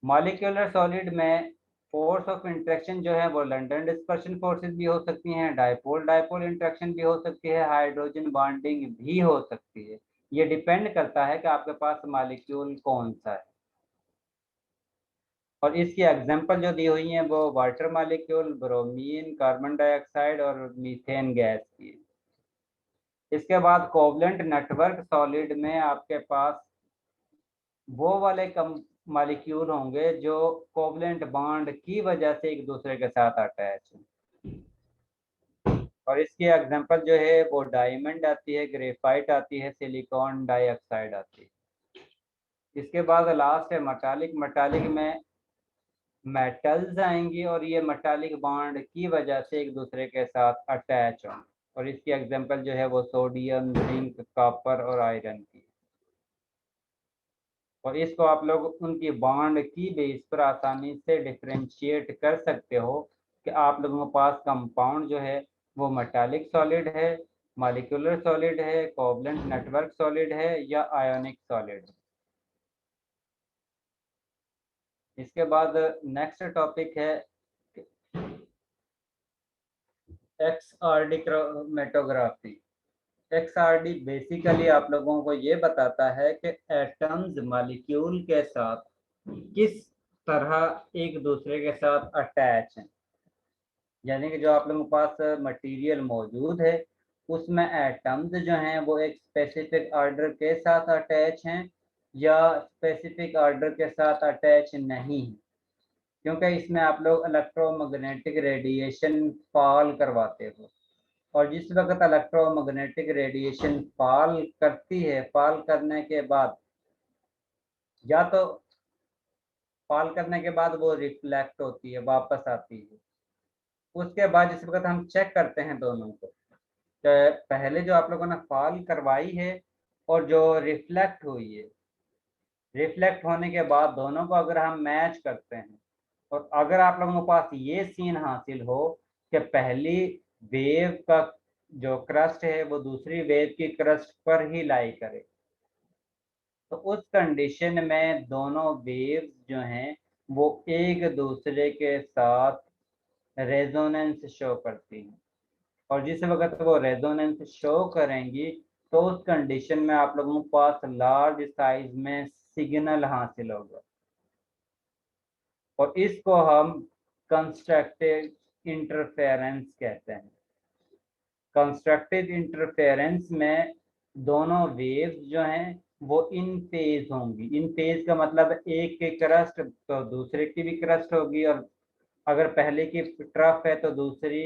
मॉलिक्यूलर सॉलिड में फोर्स ऑफ इंटरेक्शन जो है वो लंडन डिस्पर्शन फोर्सेस भी हो सकती हैं, डायपोल डायपोल इंटरेक्शन भी हो सकती है, हाइड्रोजन बॉन्डिंग भी हो सकती है। ये डिपेंड करता है कि आपके पास मॉलिक्यूल कौन सा है। और इसकी एग्जांपल जो दी हुई हैं वो water molecule, bromine, carbon dioxide और मीथेन गैस की। इसके बाद कोवलेंट नेटवर्क सॉलिड में आपके पास वो वाले मॉलिक्यूल होंगे जो कोवलेंट बॉन्ड की वजह से एक दूसरे के साथ अटैच हैं। और इसकी एग्जांपल जो है वो डायमंड आती है, ग्रेफाइट आती है, सिलिकॉन डाइऑक्साइड आती है। इसके बाद लास्ट है मेटालिक। मेटालिक में मेटल्स आएंगी और ये मेटालिक बॉन्ड की वजह से एक दूसरे के साथ अटैच होंगे। और इसकी एग्जांपल जो है वो सोडियम, जिंक, कॉपर और आयरन की। और इसको आप लोग उनकी बॉन्ड की बेस पर आसानी से डिफरेंशिएट कर सकते हो कि आप लोगों के पास कंपाउंड जो है वो मेटालिक सॉलिड है, मॉलिक्यूलर सॉलिड है, कोवलेंट नेटवर्क सॉलिड है या आयोनिक सॉलिड है। इसके बाद नेक्स्ट टॉपिक है XRD क्रोमेटोग्राफी। XRD बेसिकली आप लोगों को ये बताता है कि एटम्स मॉलिक्यूल के साथ किस तरह एक दूसरे के साथ अटैच हैं। यानी कि जो आप लोगों के पास मटेरियल मौजूद है उसमें एटम्स जो हैं वो एक स्पेसिफिक ऑर्डर के साथ अटैच हैं या स्पेसिफिक ऑर्डर के साथ अटैच नहीं है, क्योंकि इसमें आप लोग इलेक्ट्रोमैग्नेटिक रेडिएशन फॉल करवाते हो। और जिस वक्त इलेक्ट्रोमैग्नेटिक रेडिएशन फॉल करती है, फॉल करने के बाद या तो फॉल करने के बाद वो रिफ्लेक्ट होती है, वापस आती है। उसके बाद जिस वक्त हम चेक करते हैं दोनों को, तो पहले जो आप लोगों ने फॉल करवाई है और जो रिफ्लेक्ट हुई है, रिफ्लेक्ट होने के बाद दोनों को अगर हम मैच करते हैं और अगर आप लोगों के पास ये सीन हासिल हो कि पहली वेव का जो क्रस्ट है वो दूसरी वेव की क्रस्ट पर ही लाई करे, तो उस कंडीशन में दोनों वेव्स जो हैं वो एक दूसरे के साथ रेजोनेंस शो करती हैं। और जिस वक्त वो रेजोनेंस शो करेंगी तो उस कंडीशन में आप लोगों के पास लार्ज साइज में सिग्नल हासिल होगा। और इसको हम कंस्ट्रक्टिव इंटरफेरेंस कहते हैं। कंस्ट्रक्टिव इंटरफेरेंस में दोनों वेव्स जो हैं वो इन फेज होंगी। इन फेज का मतलब एक की क्रस्ट तो दूसरे की भी क्रस्ट होगी, और अगर पहले की ट्रफ है तो दूसरी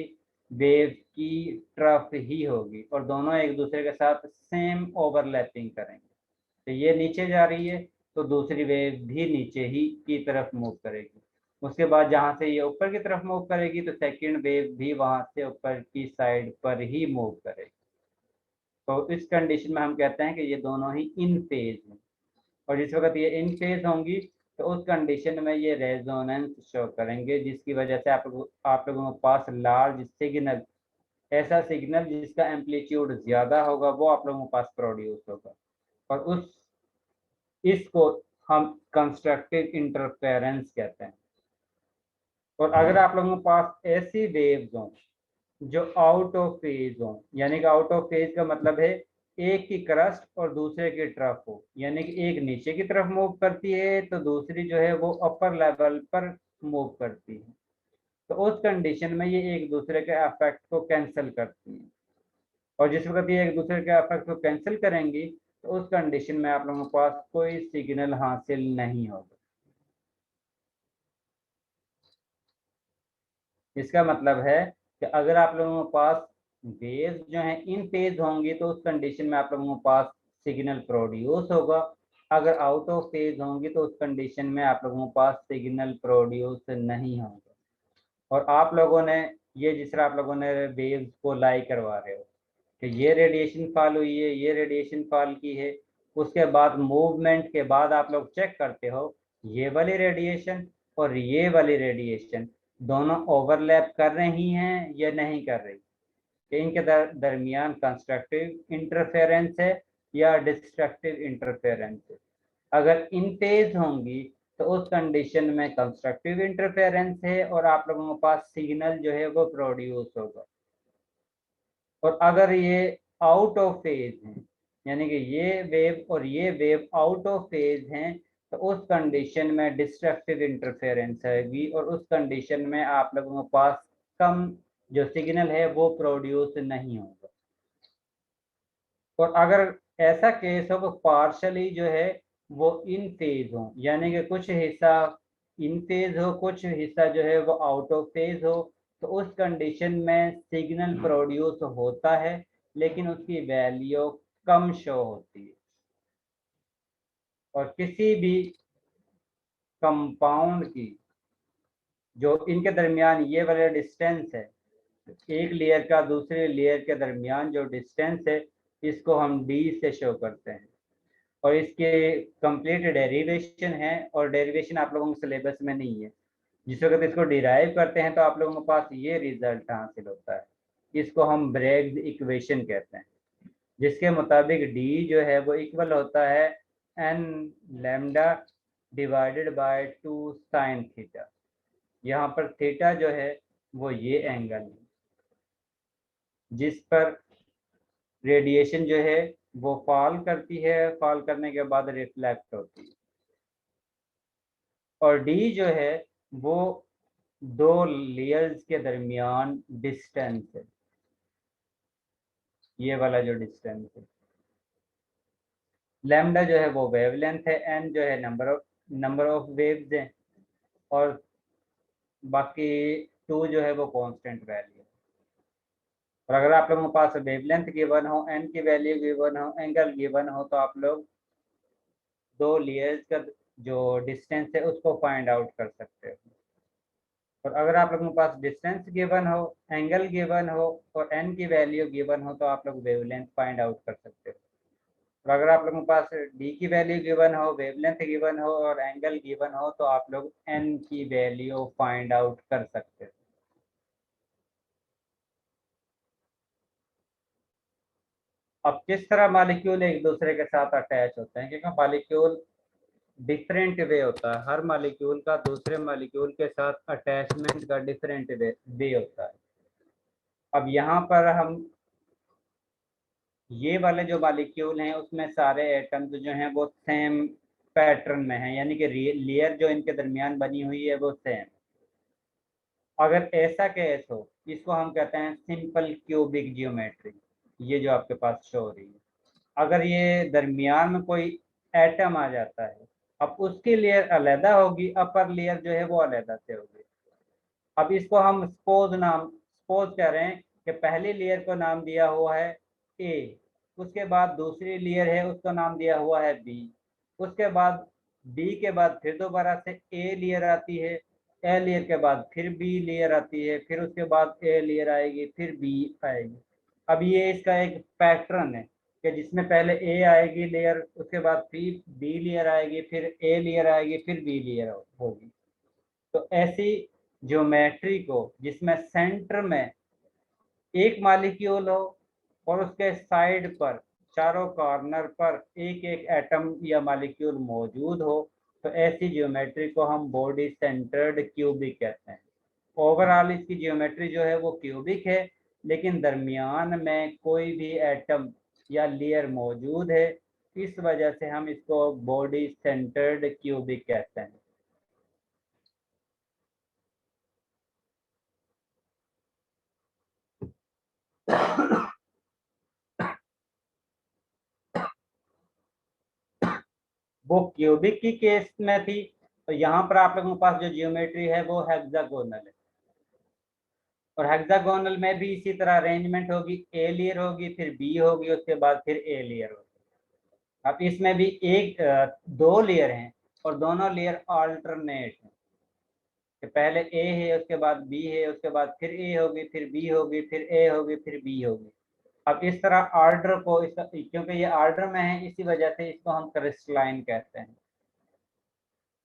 वेव की ट्रफ ही होगी, और दोनों एक दूसरे के साथ सेम ओवरलैपिंग करेंगे। तो ये नीचे जा रही है तो दूसरी वेव भी नीचे ही की तरफ मूव करेगी। उसके बाद जहाँ से ये ऊपर की तरफ मूव करेगी तो सेकंड वेव भी वहाँ से ऊपर की साइड पर ही मूव करेगी। तो इस कंडीशन में हम कहते हैं कि ये दोनों ही इन फेज हैं। और जिस वक्त ये इन फेज होंगी तो उस कंडीशन में ये रेजोनेंस शो करेंगे, जिसकी वजह से आप लोगों के पास लार्ज सिग्नल, ऐसा सिग्नल जिसका एम्पलीट्यूड ज़्यादा होगा वो आप लोगों के पास प्रोड्यूस होगा। और इसको हम कंस्ट्रक्टिव इंटरफेरेंस कहते हैं। और अगर आप लोगों के पास ऐसी वेव्स हों जो आउट ऑफ फेज हो, यानी कि आउट ऑफ फेज का मतलब है एक की क्रस्ट और दूसरे की ट्रफ हो, यानी कि एक नीचे की तरफ मूव करती है तो दूसरी जो है वो अपर लेवल पर मूव करती है, तो उस कंडीशन में ये एक दूसरे के इफेक्ट को कैंसिल करती हैं। और जिस वक्त ये एक दूसरे के इफेक्ट को कैंसिल करेंगी तो उस कंडीशन में आप लोगों के पास कोई सिग्नल हासिल नहीं होगा। इसका मतलब है कि अगर आप लोगों के पास वेव्स जो हैं इन फेज होंगी तो उस कंडीशन में आप लोगों के पास सिग्नल प्रोड्यूस होगा। अगर आउट ऑफ फेज होंगी तो उस कंडीशन में आप लोगों के पास सिग्नल प्रोड्यूस नहीं होगा। और आप लोगों ने ये जिस तरह आप लोगों ने वेव्स को लाई करवा रहे हो कि ये रेडिएशन फॉल हुई है, ये रेडिएशन फॉल की है, उसके बाद मूवमेंट के बाद आप लोग चेक करते हो ये वाली रेडिएशन और ये वाली रेडिएशन दोनों ओवरलैप कर रही हैं या नहीं कर रही, कि इनके दरमियान कंस्ट्रक्टिव इंटरफेरेंस है या डिस्ट्रक्टिव इंटरफेरेंस। अगर इन फेज होंगी तो उस कंडीशन में कंस्ट्रक्टिव इंटरफेरेंस है और आप लोगों के पास सिग्नल जो है वो प्रोड्यूस होगा। और अगर ये आउट ऑफ फेज है, यानी कि ये वेव और ये वेव आउट ऑफ फेज हैं, तो उस कंडीशन में डिस्ट्रक्टिव इंटरफेरेंस आएगी और उस कंडीशन में आप लोगों के पास कम जो सिग्नल है वो प्रोड्यूस नहीं होगा। और अगर ऐसा केस हो तो पार्शली जो है वो इन फेज हो, यानी कि कुछ हिस्सा इन फेज हो, कुछ हिस्सा जो है वो आउट ऑफ फेज हो, तो उस कंडीशन में सिग्नल प्रोड्यूस होता है लेकिन उसकी वैल्यू कम शो होती है। और किसी भी कंपाउंड की जो इनके दरमियान ये वाला डिस्टेंस है, एक लेयर का दूसरे लेयर के दरमियान जो डिस्टेंस है, इसको हम डी से शो करते हैं। और इसके कंप्लीट डेरिवेशन है और डेरिवेशन आप लोगों के सिलेबस में नहीं है। जिस वक्त इसको डिराइव करते हैं तो आप लोगों के पास ये रिजल्ट हासिल होता है। इसको हम ब्रेग्स इक्वेशन कहते हैं, जिसके मुताबिक डी जो है वो इक्वल होता है n lambda divided by 2 sine theta. यहाँ पर थीटा जो है वो ये एंगल है जिस पर रेडिएशन जो है वो फॉल करती है, फॉल करने के बाद रिफ्लेक्ट होती है। और डी जो है वो दो लेयर्स के दरमियान डिस्टेंस है, ये वाला जो डिस्टेंस है। लैम्डा जो है वो वेवलेंथ है, एन जो है नंबर ऑफ वेव्स है, और बाकी 2 जो है वो कांस्टेंट वैल्यू। और अगर आप लोगों के पास वेवलेंथ गिवन हो, एन की वैल्यू गिवन हो, एंगल गिवन हो, तो आप लोग दो लेयर्स का जो डिस्टेंस है उसको फाइंड आउट कर सकते हो। और अगर आप लोगों के पास डिस्टेंस गिवन हो, एंगल गिवन हो और एन की वैल्यू गिवन हो, तो आप लोग वेवलेंथ फाइंड आउट कर सकते हो। और अगर आप लोगों के पास डी की वैल्यू गिवन हो, वेवलेंथ गिवन हो और एंगल गिवन हो, तो आप लोग एन की वैल्यू फाइंड आउट कर सकते हो। अब किस तरह मॉलिक्यूल एक दूसरे के साथ अटैच होते हैं, क्योंकि मॉलिक्यूल डिफरेंट वे होता है, हर मॉलिक्यूल का दूसरे मॉलिक्यूल के साथ अटैचमेंट का डिफरेंट वे होता है। अब यहाँ पर हम ये वाले जो मॉलिक्यूल हैं उसमें सारे एटम्स जो हैं वो सेम पैटर्न में हैं, यानी कि लेयर जो इनके दरमियान बनी हुई है वो सेम। अगर ऐसा केस हो, इसको हम कहते हैं सिंपल क्यूबिक जियोमेट्री, ये जो आपके पास शो हो रही है। अगर ये दरमियान में कोई एटम आ जाता है, अब उसकी लेयर अलहदा होगी, अपर लेयर जो है वो अलहदा से होगी। अब इसको हम सपोज कह रहे हैं कि पहली लेयर को नाम दिया हुआ है ए, उसके बाद दूसरी लेयर है उसको नाम दिया हुआ है बी, उसके बाद बी के बाद फिर दोबारा से ए लेयर आती है, ए लेयर के बाद फिर बी लेयर आती है, फिर उसके बाद ए लेयर आएगी, फिर बी आएगी। अब ये इसका एक पैटर्न है कि जिसमें पहले ए आएगी लेयर, उसके बाद फिर बी लेयर आएगी, फिर ए लेयर आएगी, फिर बी लेयर होगी। तो ऐसी ज्योमेट्री को जिसमें सेंटर में एक मॉलिक्यूल हो और उसके साइड पर चारों कॉर्नर पर एक एक एटम या मॉलिक्यूल मौजूद हो, तो ऐसी ज्योमेट्री को हम बॉडी सेंटर्ड क्यूबिक कहते हैं। ओवरऑल इसकी ज्योमेट्री जो है वो क्यूबिक है, लेकिन दरमियान में कोई भी एटम या लेयर मौजूद है, इस वजह से हम इसको बॉडी सेंटर्ड क्यूबिक कहते हैं। वो क्यूबिक की केस में थी, तो यहाँ पर आप लोगों के पास जो जियोमेट्री है वो हेक्सागोनल है, और हेक्सागोनल में भी इसी तरह अरेंजमेंट होगी, ए लेयर होगी, फिर बी होगी, उसके बाद फिर ए लेयर होगी। अब इसमें भी दो लेयर हैं और दोनों लेयर अल्टरनेट हैं, कि पहले ए है, उसके बाद बी है, उसके बाद फिर ए होगी, फिर बी होगी, फिर ए होगी, फिर बी होगी। अब इस तरह ऑर्डर को क्योंकि ये ऑर्डर में है, इसी वजह से इसको हम क्रिस्टलाइन कहते हैं।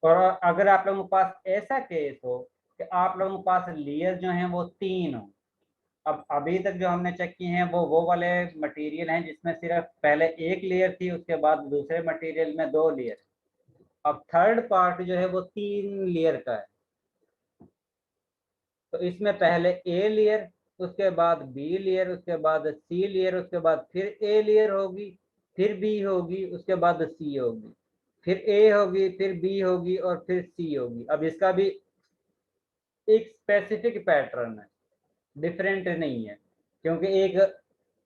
और अगर आप लोगों के पास ऐसा केस हो कि आप लोगों के पास लेयर जो है वो 3 हो, अब अभी तक जो हमने चेक किए हैं वो वाले मटेरियल हैं जिसमें सिर्फ पहले एक लेयर थी, उसके बाद दूसरे मटेरियल में 2 लेयर। अब थर्ड पार्ट जो है वो 3 लेयर का है। तो इसमें पहले ए लेयर, उसके बाद बी लेयर, उसके बाद सी लेयर, उसके बाद फिर ए लेयर होगी, फिर बी होगी, उसके बाद सी होगी, फिर ए होगी, फिर बी होगी और फिर सी होगी। अब इसका भी एक स्पेसिफिक पैटर्न है, डिफरेंट नहीं है, क्योंकि एक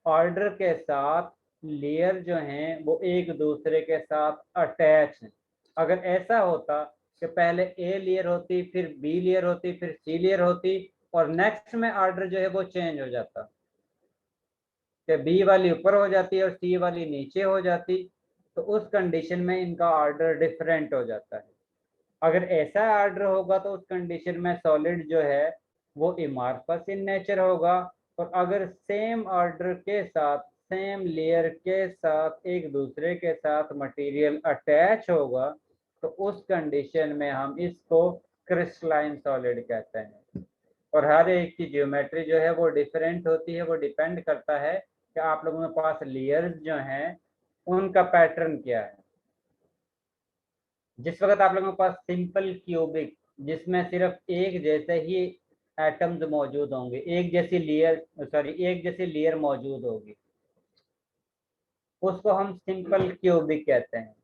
ऑर्डर के साथ लेयर जो हैं वो एक दूसरे के साथ अटैच हैं। अगर ऐसा होता कि पहले ए लेयर होती, फिर बी लेयर होती, फिर सी लेयर होती और नेक्स्ट में ऑर्डर जो है वो चेंज हो जाता कि बी वाली ऊपर हो जाती और सी वाली नीचे हो जाती, तो उस कंडीशन में इनका ऑर्डर डिफरेंट हो जाता है। अगर ऐसा ऑर्डर होगा तो उस कंडीशन में सॉलिड जो है वो इमार्फस इन नेचर होगा। और अगर सेम ऑर्डर के साथ, सेम लेयर के साथ एक दूसरे के साथ मटेरियल अटैच होगा तो उस कंडीशन में हम इसको क्रिस्टलाइन सॉलिड कहते हैं। और हर एक की ज्योमेट्री जो है वो डिफरेंट होती है, वो डिपेंड करता है कि आप लोगों के पास लेयर्स जो हैं उनका पैटर्न क्या है। जिस वक्त आप लोगों के पास सिंपल क्यूबिक जिसमें सिर्फ एक जैसे ही एटम्स मौजूद होंगे, एक जैसी लेयर मौजूद होगी, उसको हम सिंपल क्यूबिक कहते हैं।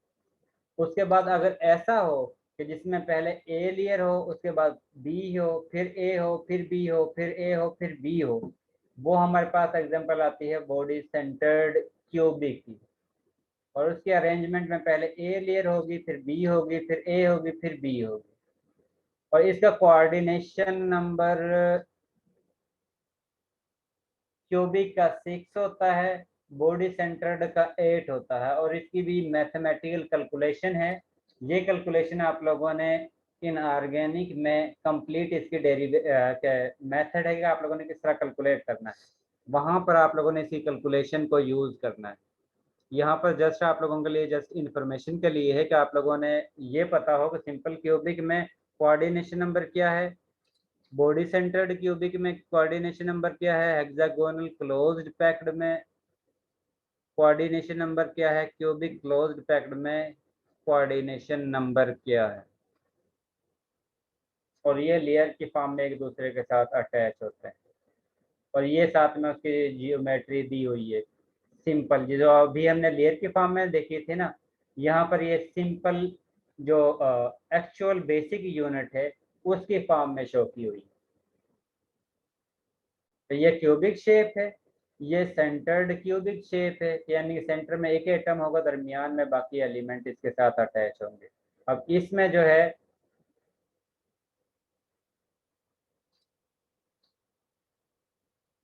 उसके बाद अगर ऐसा हो कि जिसमें पहले ए लेयर हो, उसके बाद बी हो, फिर ए हो, फिर बी हो, फिर ए हो, फिर बी हो, वो हमारे पास एग्जांपल आती है बॉडी सेंटर्ड क्यूबिक की। और उसके अरेंजमेंट में पहले ए लेयर होगी, फिर बी होगी, फिर ए होगी, फिर बी होगी। और इसका कोऑर्डिनेशन नंबर क्यूबिक का 6 होता है, बॉडी सेंटर्ड का 8 होता है। और इसकी भी मैथमेटिकल कैलकुलेशन है। ये कैलकुलेशन आप लोगों ने इनऑर्गेनिक में कंप्लीट इसकी मेथड है कि आप लोगों ने किस तरह कैलकुलेट करना है, वहां पर आप लोगों ने इसी कैलकुलेशन को यूज करना है। यहाँ पर जस्ट आप लोगों के लिए जस्ट इंफॉर्मेशन के लिए है कि आप लोगों ने ये पता हो कि सिंपल क्यूबिक में कोऑर्डिनेशन नंबर क्या है, बॉडी सेंटर्ड क्यूबिक में कोऑर्डिनेशन नंबर क्या है, हेक्सागोनल क्लोज्ड पैक्ड में कोऑर्डिनेशन नंबर क्या है, क्यूबिक क्लोज्ड पैक्ड में कोऑर्डिनेशन नंबर क्या है। और ये लेयर की फॉर्म में एक दूसरे के साथ अटैच होते हैं। और ये साथ में उसकी जियोमेट्री दी हुई है सिंपल, जो अभी हमने लेयर की फॉर्म में देखी थी ना, यहाँ पर ये सिंपल जो एक्चुअल बेसिक यूनिट है उसकी फॉर्म में शो की हुई। तो ये क्यूबिक शेप है, ये सेंटर्ड क्यूबिक शेप है, यानी सेंटर में एक एटम होगा, दरमियान में बाकी एलिमेंट इसके साथ अटैच होंगे। अब इसमें जो है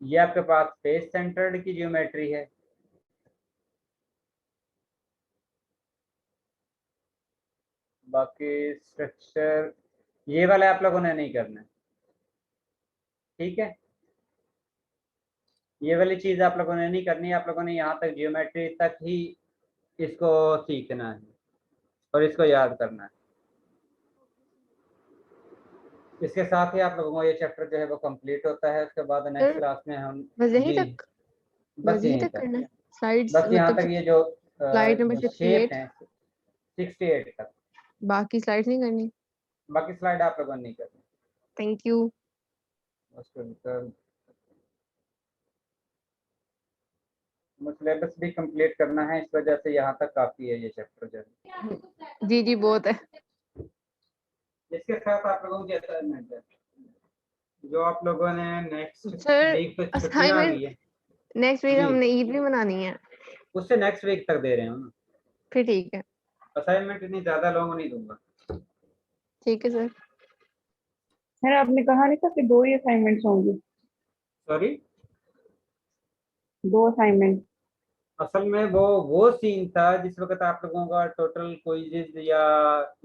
ये आपके पास फेस सेंटर्ड की ज्योमेट्री है। बाकी स्ट्रक्चर ये वाले आप लोगों ने नहीं करना है, ठीक है। ये वाली चीज आप लोगों ने नहीं करनी, आप लोगों ने यहाँ तक ज्योमेट्री तक ही इसको सीखना है और इसको याद करना है। इसके साथ ही आप लोगों को ये चैप्टर जो है वो कंप्लीट होता है। उसके बाद नेक्स्ट सर क्लास में हम बस यहीं जी तक बस बस यहीं यहीं तक तक, करना है स्लाइड्स, बस यहाँ मतलब तक ये जो स्लाइड नंबर शेप 68, है 68 तक, बाकी स्लाइड्स नहीं करनी। बाकी स्लाइड आप लोगों ने नहीं करनी। Thank you. सिलेबस भी कंप्लीट करना है, इस वजह से यहाँ तक काफी है ये चैप्टर जो है। जी जी बहुत है। इसके साथ आप लोगों की असाइनमेंट है जो आप लोगों ने नेक्स्ट सर वीक पे छुट्टियां आ गई असाइनमेंट है नेक्स्ट वीक जी, हमने ईद में मनानी है, उससे नेक्स्ट वीक तक दे रहे हो ना। फिर ठीक है। असाइनमेंट इतनी ज्यादा लॉन्ग नहीं दूंगा। ठीक है सर। सर आपने कहा नहीं था कि 2 ही असाइनमेंट्स होंगी, सॉरी, 2 असाइनमेंट। असल में वो सीन था जिस वक्त आप लोगों का टोटल क्विज़ या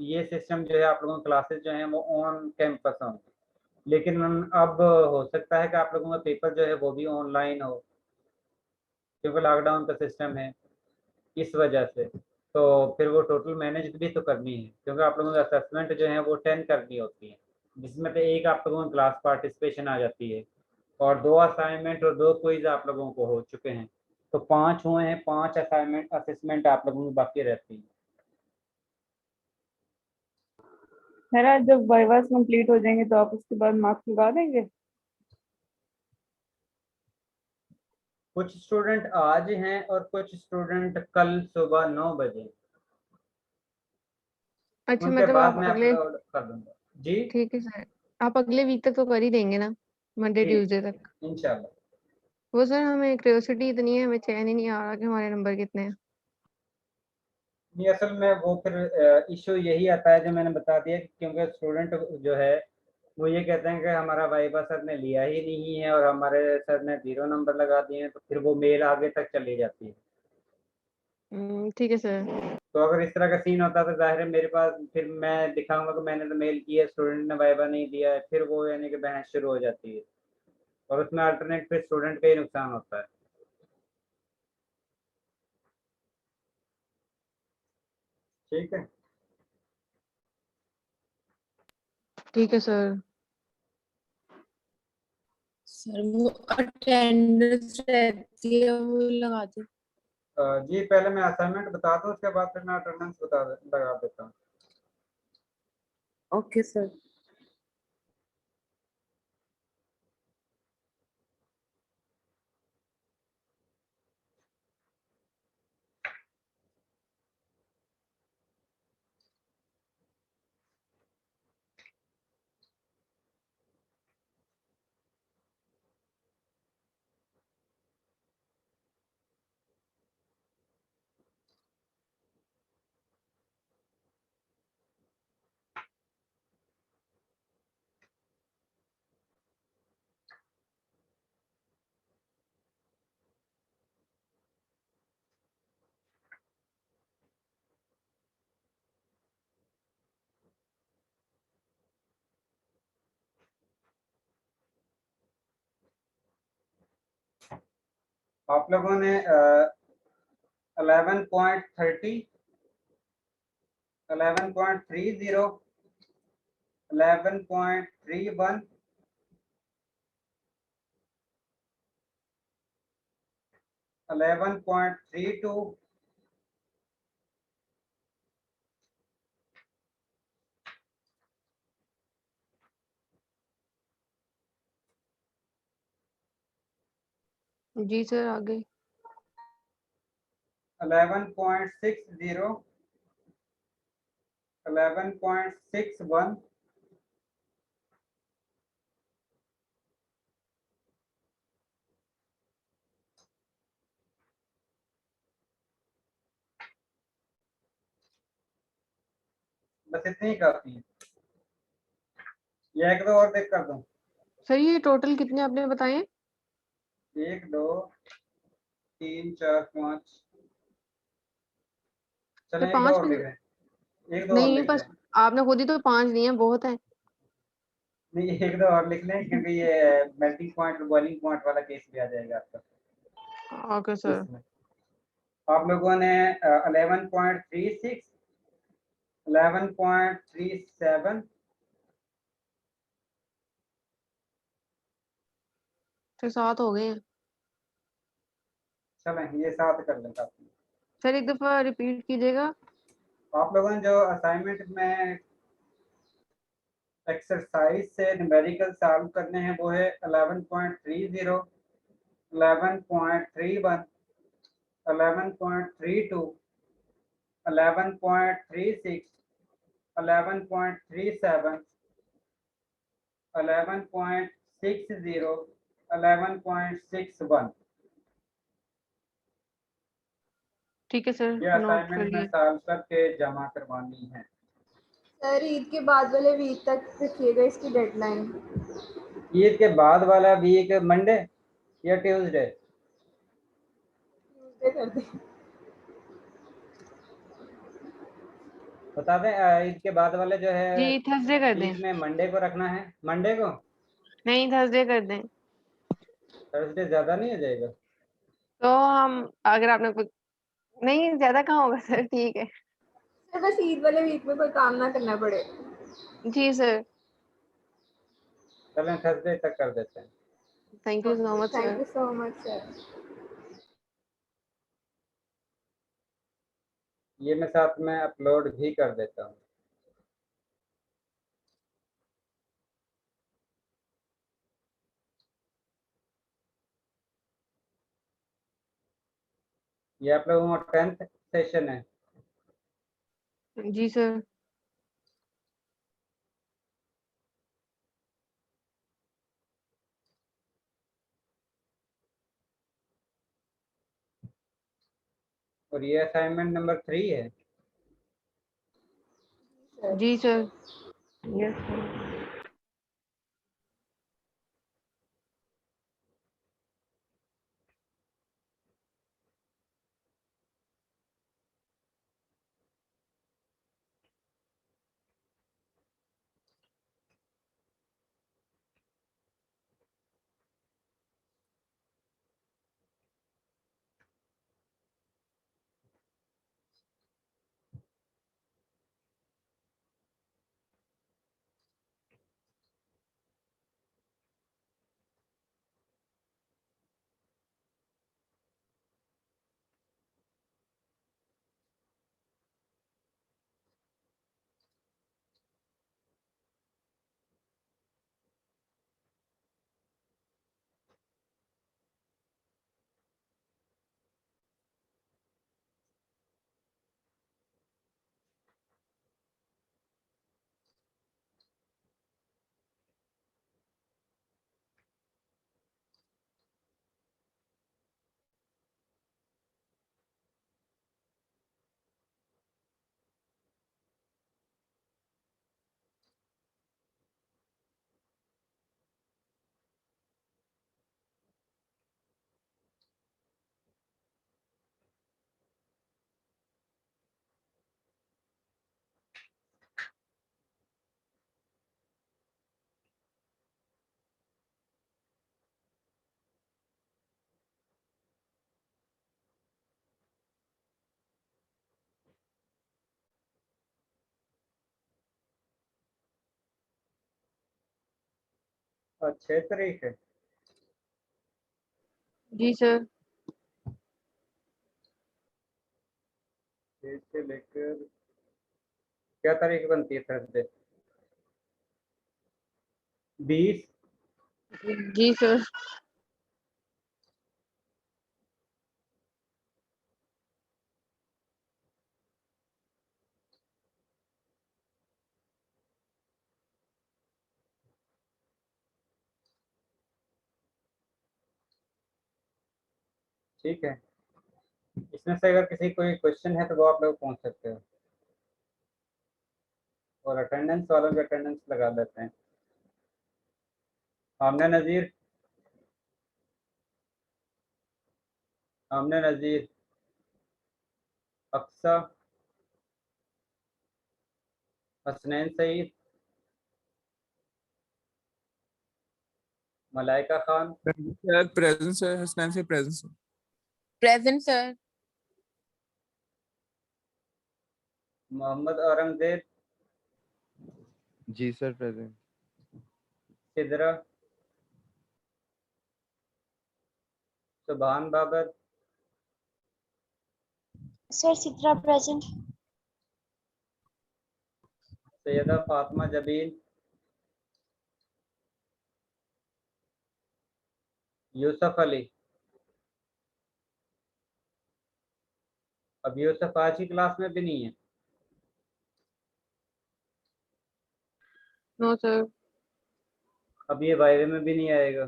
ये सिस्टम जो है आप लोगों की क्लासेस जो हैं वो ऑन कैंपस होंगे, लेकिन अब हो सकता है कि आप लोगों का पेपर जो है वो भी ऑनलाइन हो, क्योंकि लॉकडाउन का सिस्टम है इस वजह से। तो फिर वो टोटल मैनेज भी तो करनी है, क्योंकि आप लोगों की असेसमेंट जो है वो 10 करनी होती है, जिसमें से एक आप लोगों की क्लास पार्टिसिपेशन आ जाती है। और 2 असाइनमेंट और 2 क्विज आप लोगों को हो चुके हैं, तो 5 हुए हैं। 5 असाइनमेंट असेसमेंट आप लोगों की बाकी रहती है। मेरा जब वाइवास कंप्लीट हो जाएंगे तो आप उसके बाद मार्क्स लगा देंगे? कुछ स्टूडेंट आज हैं और कुछ स्टूडेंट कल सुबह 9 बजे। अच्छा, उनके मतलब बाद आप मैं अगले, अपलोड कर दूंगा जी। ठीक है सर, आप अगले वीक तक तो कर ही देंगे ना, मंडे ठीक, ट्यूसडे तक? इंशाल्लाह। वो सर हमें क्यूरियोसिटी इतनी है, हमें चैन ही नहीं आ रहा कि हमारे नंबर कितने हैं। नहीं, असल में वो फिर इशू यही आता है जो मैंने बता दिया, क्योंकि स्टूडेंट जो है वो ये कहते हैं कि हमारा वाइवा सर ने लिया ही नहीं है और हमारे सर ने 0 नंबर लगा दिए हैं, तो फिर वो मेल आगे तक चली जाती है। ठीक है सर। तो अगर इस तरह का सीन होता तो जाहिर है मेरे पास फिर मैं दिखाऊंगा कि मैंने तो मेल किया, स्टूडेंट ने वाइवा नहीं दिया है, फिर वो यानी कि बहस शुरू हो जाती है और उसमें अल्टरनेट फिर स्टूडेंट का ही नुकसान होता है। ठीक है, ठीक है सर। सर वो अटेंडेंस रहती है वो लगा दो। जी पहले मैं असाइनमेंट बता दूं, उसके बाद फिर मैं अटेंडेंस लगा देता हूँ। Okay sir. आप लोगों ने 11.30, 11.30, 11.31, 11.32, जी सर, आगे। 11.60, 11.61, बस इतनी ही काफी है। ये 1 2 और देख कर दूं? सर ये टोटल कितने आपने बताए? 1 2 3 4 5, तो चलें 1 2 5 और में लिख लें, 1 2 और नहीं, लिख बस लें। आपने खुद ही तो 5 दिए हैं, बहुत है। नहीं, 1 2 और लिख लें, क्योंकि ये मेल्टिंग पॉइंट और बॉइलिंग पॉइंट वाला केस भी आ जाएगा आपका ओके सर। इसमें। आप लोगों ने 11.36, 11.37, तो 7 हो गए हैं। चलें ये 7 कर लें काफी। सर एक दफा रिपीट कीजिएगा। आप लोगों ने जो असाइनमेंट में एक्सरसाइज से न्यूमेरिकल सॉल्व करने हैं वो है 11.30, 11.31, 11.32, 11.36, 11.37, 11.60, 11.61। ठीक है सर, ये नोट कर असाइनमेंट में लिए। सॉल्व करके जमा करवानी है। सर ईद के बाद वाले वीक तक रखिएगा इसकी डेडलाइन। ईद के बाद वाला वीक मंडे या ट्यूसडे? ट्यूसडे कर दें। बता दें, ईद के बाद वाले जो है जी थर्सडे कर दें। वीक में मंडे को रखना है। मंडे को? नहीं, थर्सडे कर दें। थर्सडे ज्यादा नहीं हो जाएगा? तो हम, अगर आपने कुछ, नहीं ज्यादा कहाँ होगा सर, ठीक है। सर बस ईद वाले वीक में कोई काम ना करना पड़े। जी सर। चलें थर्सडे तक कर देते हैं। Thank you so much, Thank sir. you so much, sir. ये मैं साथ में अपलोड भी कर देता हूँ। ये आप लोगों का 10th सेशन है। जी सर। और ये असाइनमेंट नंबर 3 है। जी सर। Yes sir. और 6 तारीख है। जी सर। 6 से लेकर क्या तारीख बनती है थर्सडे? 20। जी सर। ठीक है। इसमें से अगर किसी कोई क्वेश्चन है तो वो आप लोग पूछ सकते हो। और अटेंडेंस वालों की अटेंडेंस लगा देते हैं। Amna Nazir, Amna Nazir, Aqsa, Hasnain Saeed, Malaika Khan, sir present sir, Hasnain से present sir. Present sir. Muhammad Aurangzeb, जी sir present. Sidra, Subhan Babar, sir Sitra present. Syeda Fatima Jabeen, Yusuf Ali. अब यूसुफ आज की क्लास में भी नहीं है। No sir. अब ये वाइवे में भी नहीं आएगा।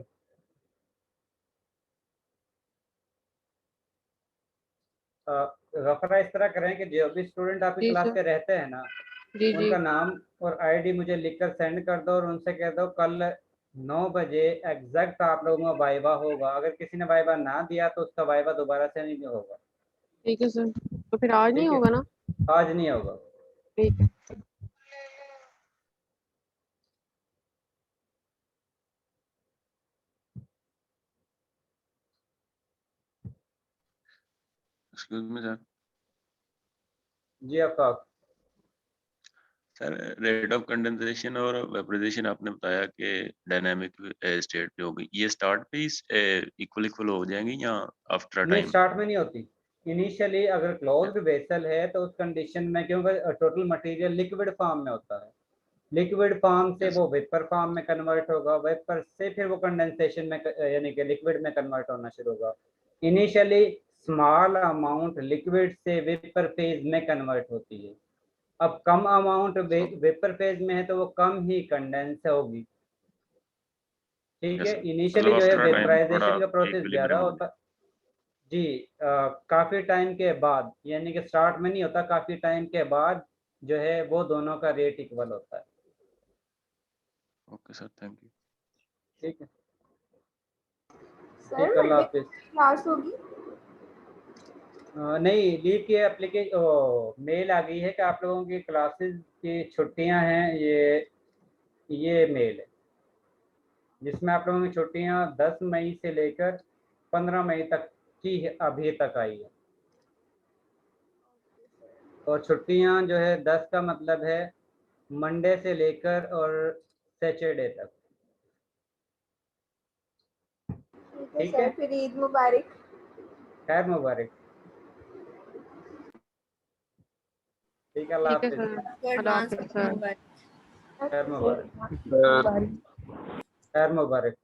गफरा इस तरह करें कि जो भी स्टूडेंट आपकी जी क्लास सर। पे रहते हैं ना, जी जी। उनका नाम और आईडी मुझे लिखकर सेंड कर दो और उनसे कह दो कल 9 बजे एग्जैक्ट आप लोगों का वाइवा होगा। अगर किसी ने वाइवा ना दिया तो उसका वाइवा दोबारा से नहीं होगा। ठीक है सर। तो फिर आज नहीं ठीक है, होगा ना? आज नहीं होगा। ठीक है। Excuse me sir. जी Afaq. Sir rate of condensation और वेपराइजेशन आपने बताया कि डायनामिक स्टेट पे होगी, ये स्टार्ट पे ही इक्वल इक्वल हो जाएंगी या आफ्टर नहीं, टाइम? स्टार्ट में नहीं होती। इनिशियली अगर क्लोज्ड वेसल है तो उस कंडीशन में, क्योंकि टोटल मटेरियल लिक्विड फॉर्म में होता है, लिक्विड फॉर्म से Yes. वो वेपर फॉर्म में कन्वर्ट होगा, वेपर से फिर वो कंडेंसेशन में यानी कि लिक्विड में कन्वर्ट होना शुरू होगा। इनिशियली स्मॉल अमाउंट लिक्विड से वेपर फेज में कन्वर्ट होती है। अब कम अमाउंट वेपर फेज में है तो वो कम ही कंडेंस होगी। ठीक Yes, है, sir. इनिशियली मतलब जो है आफ्टर टाइम थोड़ा वेपराइजेशन का प्रोसेस ज्यादा इक्विलिब्रियम हो होता जी। काफी टाइम के बाद, यानी कि स्टार्ट में नहीं होता, काफी टाइम के बाद जो है वो दोनों का रेट इक्वल होता है। Okay sir, thank you. ठीक है, सर ठीक, अल्लाह मंडे हाफिज। क्लास होगी? नहीं, लीव की एप्लीकेशन मेल आ गई है कि आप लोगों की क्लासेस की छुट्टियां हैं। ये मेल है जिसमें आप लोगों की छुट्टियां 10 मई से लेकर 15 मई तक की अभी तक आई है। और छुट्टियां जो है 10 का मतलब है मंडे से लेकर और सैटरडे तक। ठीक है ठीक है, सर, फिर ईद मुबारक। खैर मुबारक। ठीक है, अल्लाह ठीक है हाफिज। सर, अल्लाह हाफिज सर। खैर मुबारक, बारी खैर मुबारक।